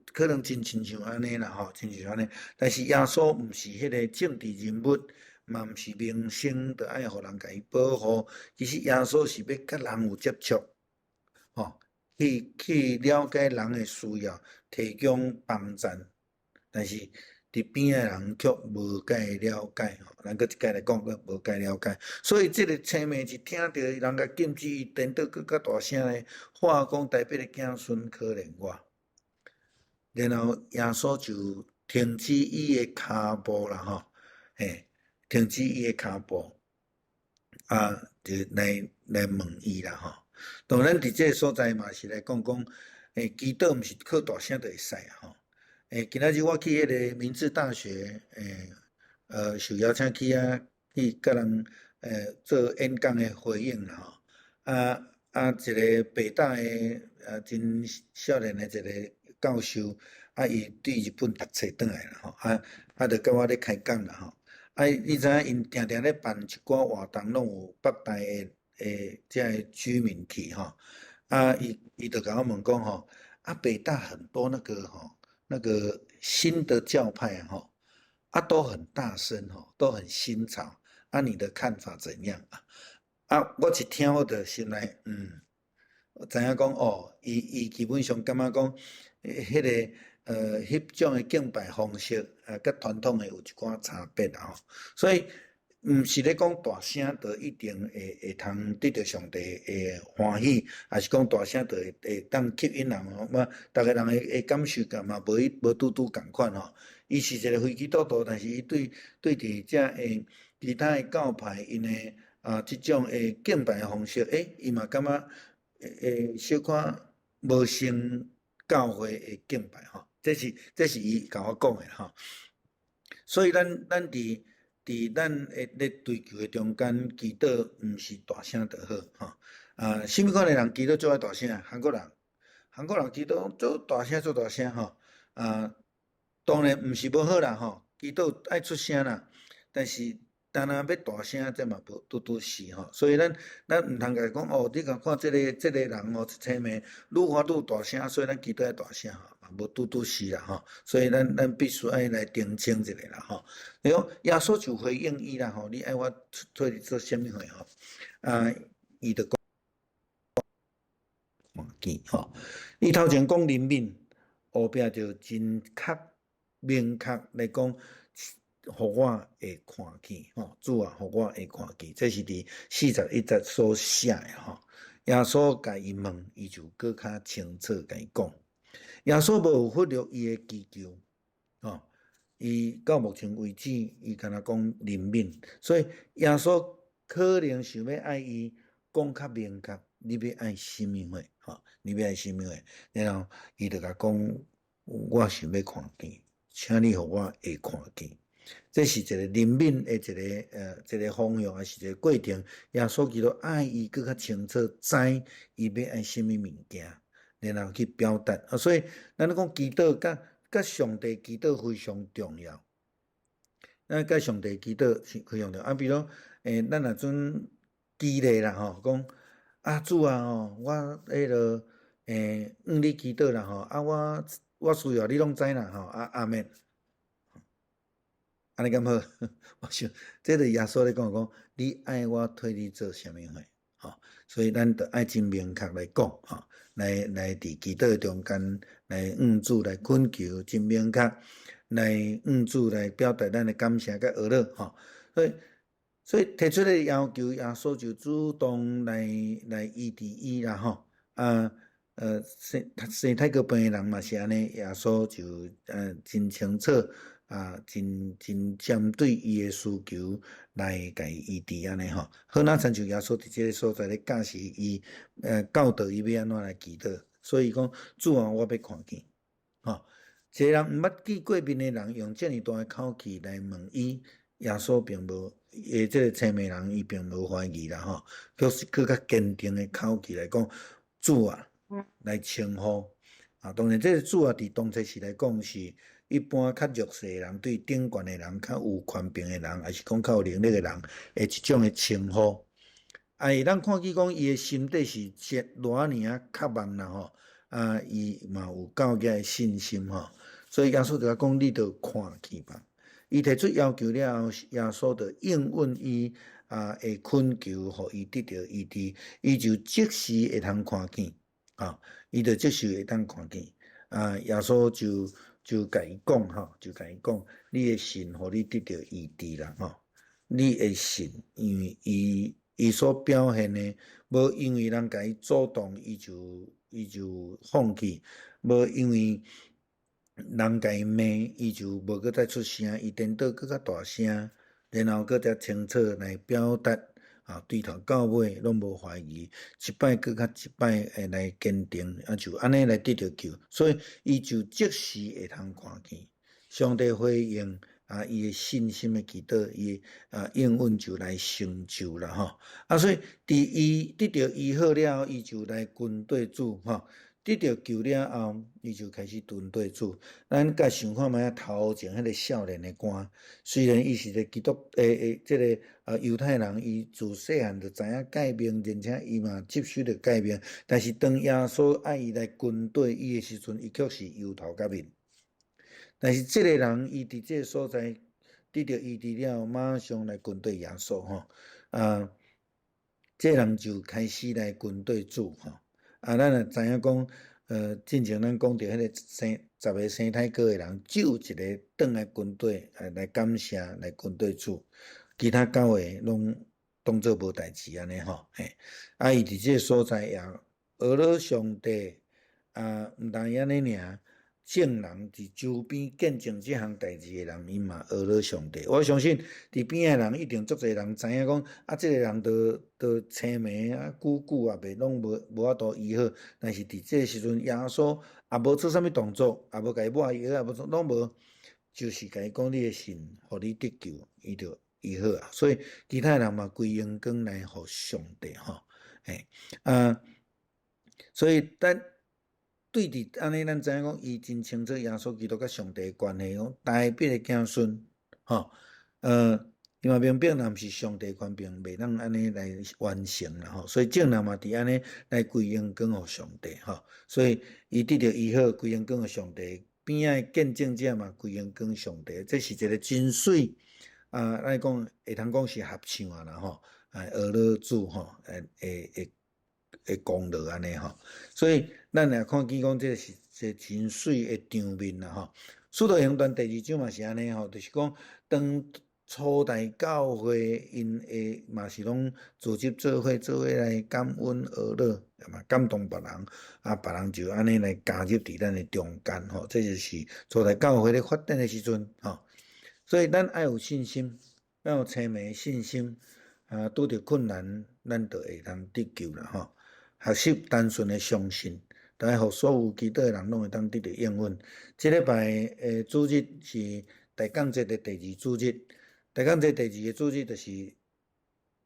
可能真亲像安尼啦吼，亲像安尼。但是耶稣毋是迄个政治人物，嘛毋是明星，着爱互人甲伊保护。其实耶稣是要甲人有接触，吼。去了解人的需要，提供帮助，但是伫边的人却无介了解吼，咱搁一概来讲，佮无介了解，所以即个青梅是听到人甲禁止伊，颠倒搁较大声咧，话讲台北的子孙可怜我，然后耶稣就停止伊的骹步啦吼，停止伊的骹步，啊，就来问伊啦吼。当然，伫即个所在嘛是来讲，祈祷毋是靠大声就会使吼。今仔日我去迄个明治大学，受邀请去去甲人做演讲的回应啦吼。一个北大的真少年的一个教授，伊对日本读册转来啦吼，就甲我咧开讲啦吼。你知影因定定咧办一寡活动，拢有北大的这个居民去吼，伊就甲我问讲吼，北大很多那个新的教派吼，都很大声吼，都很新潮，你的看法怎样我一听我就心内我知影讲伊基本上感觉讲，迄个迄种的敬拜方式甲传统的有一寡差别吼，所以毋是咧讲大声就一定会通得到上帝的欢喜，还是讲大声就会当吸引人吼？嘛，逐个人的感受感嘛无拄拄共款吼。伊是一个非基督徒，但是伊对伫遮其他的教派因的即种的敬拜方式，伊嘛感觉小可无成教会的敬拜吼。这是伊甲我讲的吼。所以咱伫咱咧追求的中间，祈祷毋是大声就好吼。什么款的人祈祷最爱大声？韩国人祈祷做大声吼。当然毋是无好啦吼，祈祷爱出声啦，但是当然要大声，这嘛无拄是吼。所以咱毋通甲讲你甲看即个人一青梅愈发愈大声，所以咱祈祷爱大声吼。无拄是啦吼，所以咱必须爱来澄清一下啦吼。然后耶稣就回应伊啦吼，你爱我替你做啥物货吼？伊就讲看见吼，伊头前讲灵敏，后壁就真明确来讲，互我会看见吼，主啊，互我会看见，这是伫41节所写的吼。耶稣甲伊问，伊就搁较清楚甲伊讲。耶稣无忽略伊的祈求，伊到目前为止，伊敢若讲灵敏，所以耶稣可能想要爱伊讲较明确，你要爱什么货，你要爱什么货，然后伊就甲讲，我想要看见，请你互我会看见。这是一个灵敏的一个方向，还是一个过程。耶稣基督爱伊搁较清楚，知伊要爱什么物件。然后去表达所以咱讲祈祷甲上帝祈祷非常重要。咱甲上帝祈祷是非常重要。比如咱若准激励啦吼，讲主啊我迄落你祈祷啦吼，我需要你拢知啦吼，阿们。安尼敢好？我想这个耶稣咧讲，你爱我替你做啥物货？所以咱得爱真明确来讲来伫祈祷中间来主来恳求，真明确来主来表达咱的感谢甲学乐所以所以提出的要求，耶稣就主动来医治伊啦吼。生太个病的人嘛是安尼，耶稣就真清楚真针对伊的需求来甲伊医治安尼吼。好，那亲像耶稣伫即个所在咧教示伊教导伊要安怎来祈祷，所以讲主啊，我要看见吼。一个人毋捌见过面的人，用遮尔大的口气来问伊。耶稣并无，即个青面人伊并无怀疑啦吼，佫较坚定的口气来讲，主啊，来称呼当然，这个主啊，伫当初时来讲是一般较弱势的人，对顶悬的人、较有权柄的人，还是讲较有能力的人的一种的称呼。咱看见讲伊的心底是偌尔渴望啦吼，伊嘛有够个的信心吼，所以耶稣就讲，你着看去吧。伊提出要求了后，耶稣就应允伊的恳求，互伊得到医治，伊就即时会通看见伊就即时会当看见耶稣就甲伊讲就甲伊讲，你的信，互你得到医治啦你的信，因为伊所表现的，无因为人甲伊主动，伊就放弃，无因为人甲伊骂，伊就无搁再出声，伊颠倒搁较大声，然后搁再清楚来表达对头到尾拢无怀疑，一摆搁较一摆来坚定，就安尼来得到救，所以伊就即时会通看见上帝回应伊的信心的祈祷，伊应允就来成就啦吼所以伫伊得到医好了后，伊就来跟对主得到救了后，伊就开始跟对主。咱甲想看觅头前迄个少年的官，虽然伊是个基督即个犹太人，伊自细汉就知影改命，而且伊嘛接受着改命，但是当耶稣爱伊来跟对伊的时阵，伊却是忧头甲面。但是即个人，伊伫即个所在得到医治了，马上来跟对耶稣即个人就开始来跟对主咱也知影讲，进前咱讲到迄个10个生太哥的人，只有一个转来跟对，来感谢，来跟对主，其他9个拢当做无代志安尼伊伫即个所在也学了上帝毋但安尼尔。证人伫周边见证即项代志的人，伊嘛学了上帝。我相信伫边的人一定足侪人知影讲即个人都青霉久袂拢无法度医好。但是伫即个时阵，耶稣也无做啥物动作，也无甲伊抹药，也无做拢无，就是甲伊讲你的信，互你得救，伊就医好所以其他人嘛归荣光来互上帝所以对伫安尼，咱知影讲，伊真清楚耶稣基督甲上帝的关系，讲大必的子孙因为明明若毋是上帝权柄，袂当安尼来完成啦所以正人嘛伫安尼来归荣光互上帝所以伊得到医好，归荣光互上帝，边仔见证者嘛归荣光上帝，这是一个真水咱讲会通讲是合唱啦学了主会功劳安尼所以咱也看见讲这是一个真水的场面啦使徒行传第2章嘛是安尼就是讲当初代教会因会嘛是拢组织做伙来感恩学乐，嘛感动别人别人就安尼来加入伫咱的中间这就是初代教会咧发展的时阵所以咱爱有信心，要有青梅信心拄着困难，咱就会通得救啦学习单纯的相信，就爱互所有祈祷的人拢会当得到应允。即礼拜主日是大港节的第2主日，大港节第2个主日就是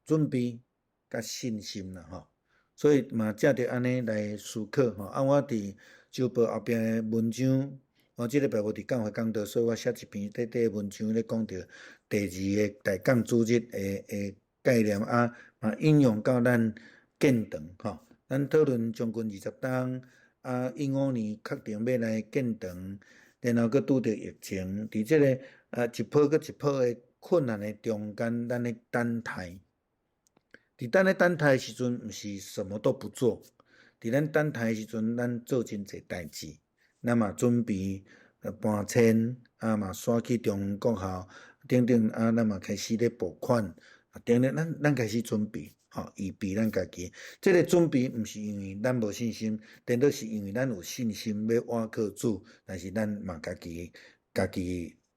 准备甲信心啦所以嘛借着安尼来思考我伫周报后壁的文章，我即礼拜无伫教会讲道，所以我写一篇短短的文章咧讲到第2个大港主日的概念嘛应用到咱建堂咱讨论将近20档15年确定要来建堂，然后佫拄着疫情，伫即个一波佫一波的困难的中间，咱咧等待。伫咱咧等待的时阵，毋是什么都不做。伫咱等待的时阵，咱做真侪代志，咱嘛准备搬迁嘛刷去中国校等等咱嘛开始咧拨款定力咱开始准备，预备咱家己。这个准备毋是因为咱无信心，颠倒是因为咱有信心要倚靠主，但是咱嘛家己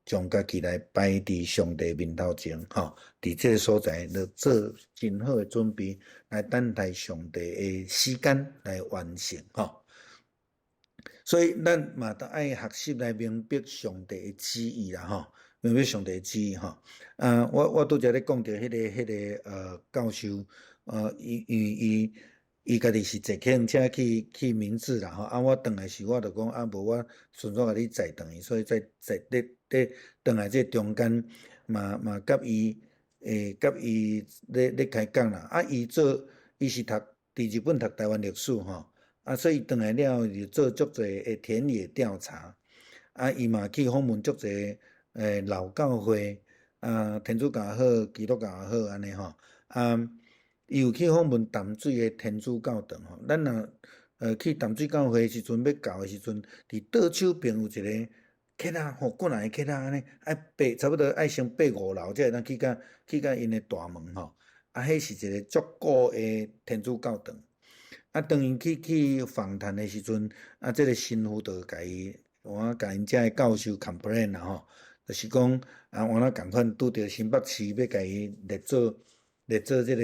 将家己来摆伫上帝面头前，伫这个所在，要做真好的准备，来等待上帝的时间来完成，所以咱嘛得爱学习来明白上帝的旨意啦，明白上帝的旨意，我拄则咧讲到迄个教授，伊家己是坐客运车去明治啦，我转来时我就讲无我顺续甲你载转去，所以在咧转来这中间嘛甲伊咧开讲啦，伊是伫日本读台湾历史所以转来了后就做足侪的田野调查，伊嘛去访问足侪老教会天主教也好，基督教也好安尼伊有去访问淡水的天主教堂咱若去淡水教会的时阵，要到的时阵，伫倒手边有一个客过来的客安尼，差不多爱先爬5楼才会当去到因的大门迄是一个足古的天主教堂。当伊去访谈的时阵，这个神父就甲因遮的教授 complain 啦就是讲原来共款拄着新北市要甲伊列做这个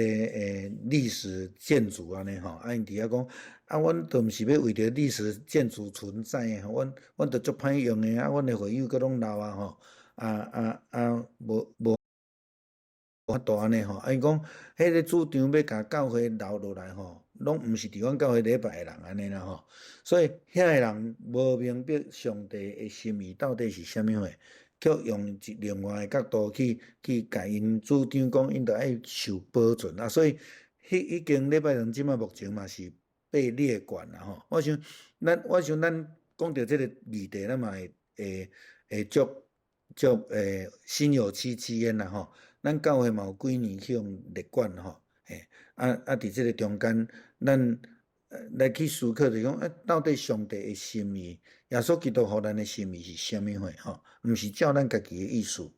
历史建筑安尼因伫遐讲阮都毋是要为着历史建筑存在阮都足歹用的阮的会友阁拢老无法度安尼因讲迄个主张要甲教会留落来拢毋是伫阮教会礼拜的人安尼啦所以遐个人无明白上帝的心意到底是啥物货，却用另外的角度去甲因主张讲因着爱受保存所以迄间礼拜堂即马目前嘛是被列管啦我想咱讲到这个议题，咱嘛会足心有戚戚焉啦咱教会嘛有几年去用列管伫这个中间，咱来去思考就讲到底上帝的心意，耶稣基督互咱的心意是啥物货毋是照咱家己的意思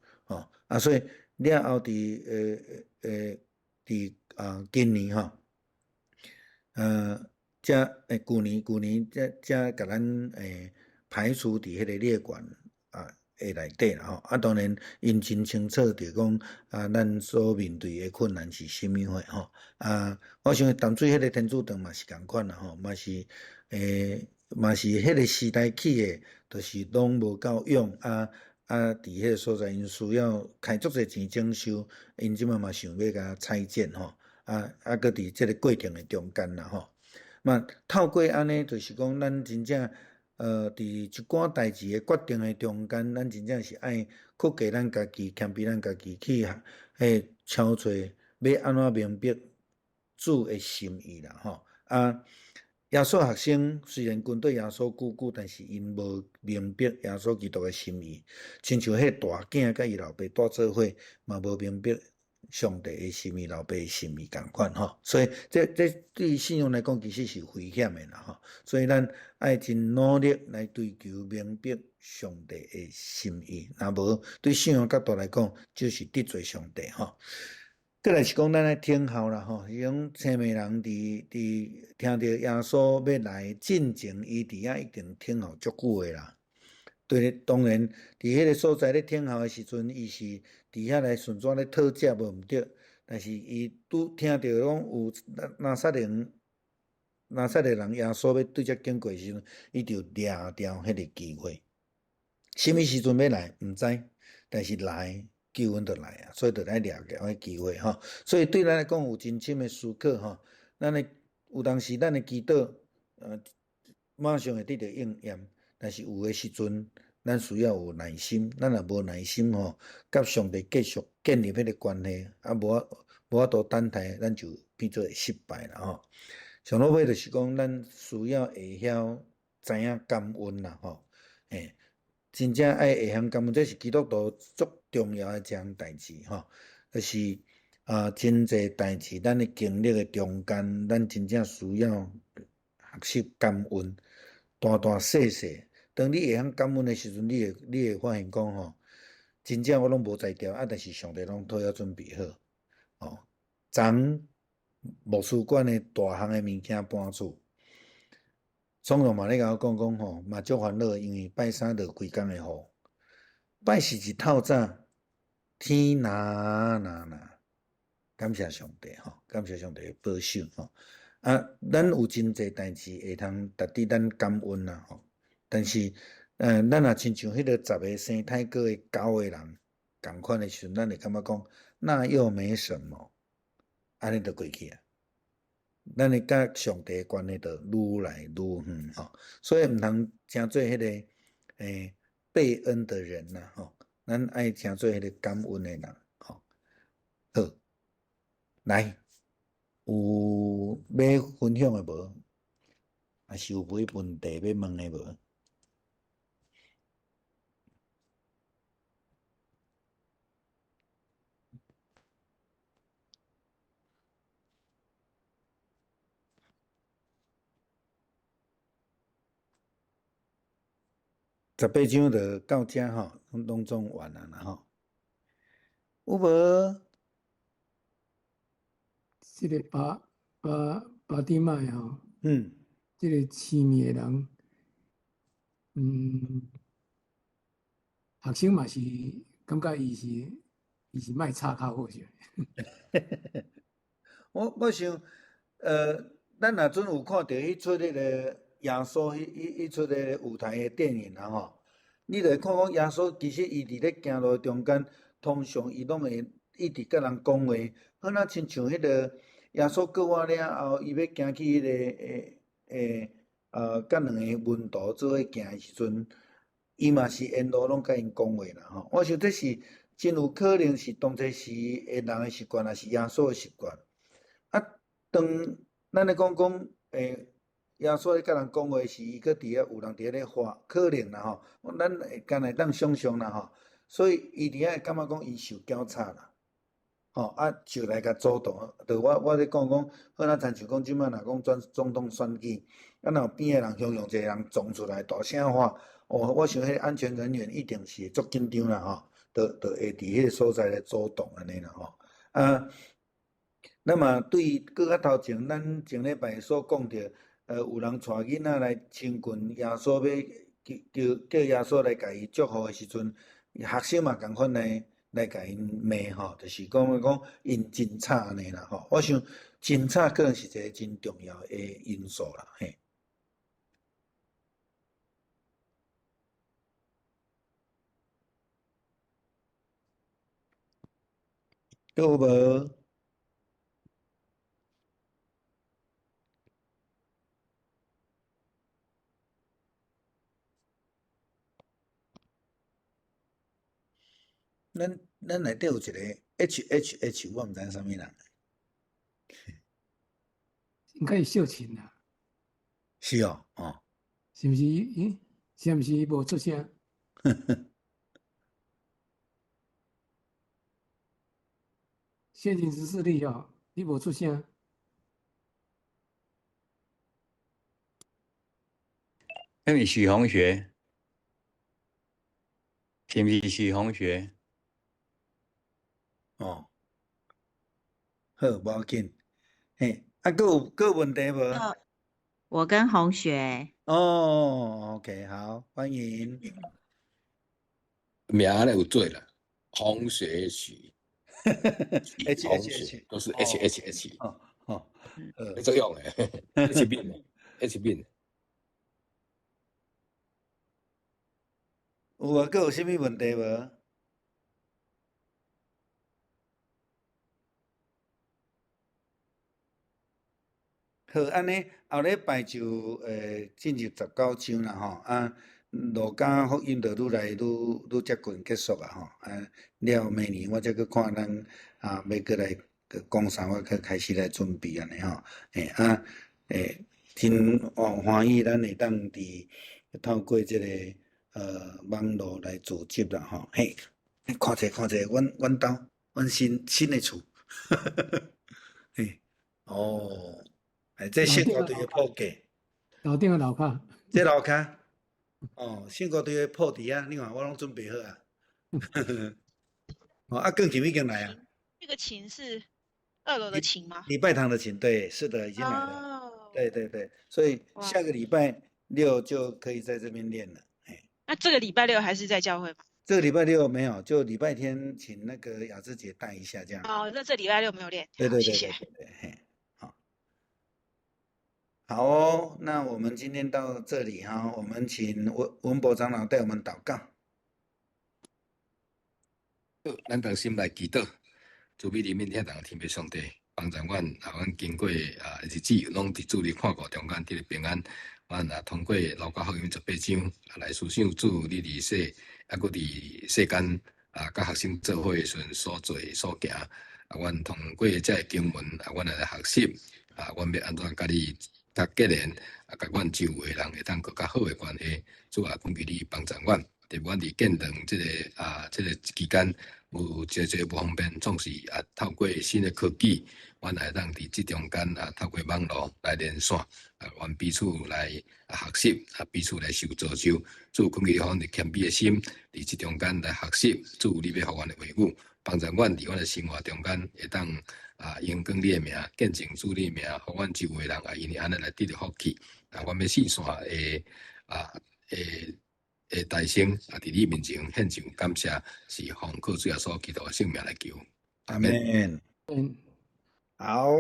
所以了后伫今年旧年才甲咱排除伫迄个列管的内底啦当然因真清楚着讲咱所面对的困难是啥物货我想淡水迄个天主堂嘛是共款啦嘛是迄个时代起的，就是拢无够用伫迄个所在因需要开足侪钱整修，因即嘛想要甲拆建搁伫即个过程的中间啦嘛透过安尼就是讲咱真正伫一寡代志的决定的中间，咱真正是爱去给咱家己谦卑咱家己去敲找要安怎明白主的心意啦耶稣学生虽然跟对耶稣久，但是因无明白耶稣基督的心意，亲像迄大囝甲伊老爸住做伙，嘛无明白上帝的心意、老爸的心意共款所以这对信仰来讲，其实是危险的啦所以咱爱真努力来追求明白上帝的心意，若无对信仰角度来讲，就是得罪上帝再来是讲咱的听候啦是讲青美人伫听到耶稣要来进前，伊伫遐一定听候足久的啦。对，当然伫迄个所在咧听候的时阵，伊是伫遐来顺续咧讨食无毋对，但是伊拄听到讲有拿撒勒人耶稣要对遮经过时阵，伊就抓掉迄个机会。什么时阵要来毋知，但是来救恩就来所以就来抓掉迄机会所以对咱来讲有真深的思考咱的有当时咱的祈祷马上会得到应验，但是有的时阵咱需要有耐心，咱若无耐心甲上帝继续建立迄个关系无法度等待，咱就变做会失败啦上落尾就是讲咱需要会晓知影感恩啦真正爱会晓感恩，这是基督徒足重要的一项代志就是真侪代志，咱的经历的中间，咱真正需要学习感恩，大细细。当你会晓感恩的时阵，你会发现讲真正我拢无才调但是上帝拢都要准备好哦，将图书馆的大项的物件搬厝。总共嘛咧甲我讲吼，嘛足烦恼，因为拜三落规工的雨，拜四一透早，天感谢上帝吼，感谢上帝的保守吼。啊，咱有真侪代志会通值得咱感恩啦吼。但是，咱也亲像迄个10个生太哥的9个人共款的时阵，咱会感觉讲，那又没什么，安尼就过去啊。咱的甲上帝的关系就愈来愈远吼，所以毋通诚做迄个背恩的人呐吼，咱爱诚做迄个感恩的人吼。好，来有要分享的无？还是有咩问题要问的无？18章就到遮吼，拢总完啊啦吼。有无？这个巴蒂麦吼，嗯，这个市面的人，学生嘛是感觉伊是卖插较好些。我想，咱若阵有看到迄出迄个耶稣迄出个舞台的电影啊吼，你就会看讲耶稣其实伊伫咧行路中间，通常伊拢会一直甲人讲话，好若亲像迄个耶稣过完了后，伊要行去迄个甲两个门徒做伙行的时阵，伊嘛是沿路拢甲因讲话啦吼。我想这是真有可能是当初时的人的习惯，也是耶稣的习惯。啊，当咱咧讲，耶稣咧甲人讲话时，伊搁伫遐有人伫遐咧画，可能啦吼，咱会敢会当想象啦吼，所以伊伫遐会感觉讲伊受检查啦，吼啊就来甲主动，就我咧讲，好若亲像讲即摆若讲总统选举，啊若有边个人雄雄一个人撞出来大声话，我想迄安全人员一定是会足紧张啦吼，就会伫迄个所在咧主动安尼啦吼，啊。那么对搁较头前，咱前礼拜所讲着，有人带囡仔来亲近耶稣，要叫耶稣来甲伊祝福的时阵，学生嘛共款来甲因骂吼，就是讲因真吵安尼啦吼。我想真吵可能是一个真重要的因素啦，嘿。有无？咱内底有一个 HHH，我毋知影啥物人。应该是秀琴啦，是哦，哦，是毋是？是毋是无出声？现行指示力哦，你无出声。那是许同学，是毋是许同学？哦，好，无要紧。嘿，啊，搁有问题无？我跟红雪，哦，OK，好，欢迎。名咧有做啦，红学许，H 红 H 学 H，都是哦 HHH，哦哦，会作用诶，H 面诶，H 面。有啊，搁有啥物问题无？好，安尼后礼拜就进入19章啦吼，啊，路加福音就愈来愈接近结束啊吼，啊，了明年我再去看咱啊要过来讲啥，我去开始来准备安尼吼，真欢喜咱会当伫透过即个网络来组织啦吼，嘿，看者，阮兜，阮新的厝，嘿，哦。这新高队的铺架，楼顶的楼骹，这楼骹，哦，新高队的铺伫啊，你看我拢准备好啊。哦，啊，更琴已经来啊。这个琴是2楼的琴吗？礼拜堂的琴，对，是的，已经来了。哦，对对对，所以哇，下个礼拜六就可以在这边练了。哎，那这个礼拜6还是在教会吗？这个礼拜六没有，就礼拜天请那个雅芝姐带一下这样。哦，那这礼拜6没有练，好，对对谢谢。对对对对，嘿，好，好哦，那我们今天到这里哈，我们请文博长老带我们祷告。好，咱同心来祈祷，主美怜悯天堂天父上帝，帮助阮阮经过日子，拢伫主你看顾中间，得平安。阮通过路加福音18章来思想主你伫世，搁伫世间甲学生做伙时阵所做所行。阮通过这个经文阮来学习阮要安怎甲你甲结连甲阮周围人会当更较好的关系。主啊，恳求你帮助阮。特别阮伫建堂这个期间有这无方便，总是透过新的科技，阮来当伫这中间透过网络来连线，阮彼此来学习，彼此来受造就。主恳求你，互阮伫谦卑的心，伫这中间来学习。主，你要互阮的话语，帮助阮伫阮的生活中间会当荣光你的名，见证主你的名，互阮周围人因为安尼来得到福气。阮要四线的大声伫你面前献上感谢，是奉靠主耶稣基督的圣名来求。阿门。嗯，好，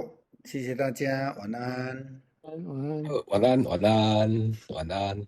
谢谢大家，晚安。晚安。好，晚安，晚安，晚安。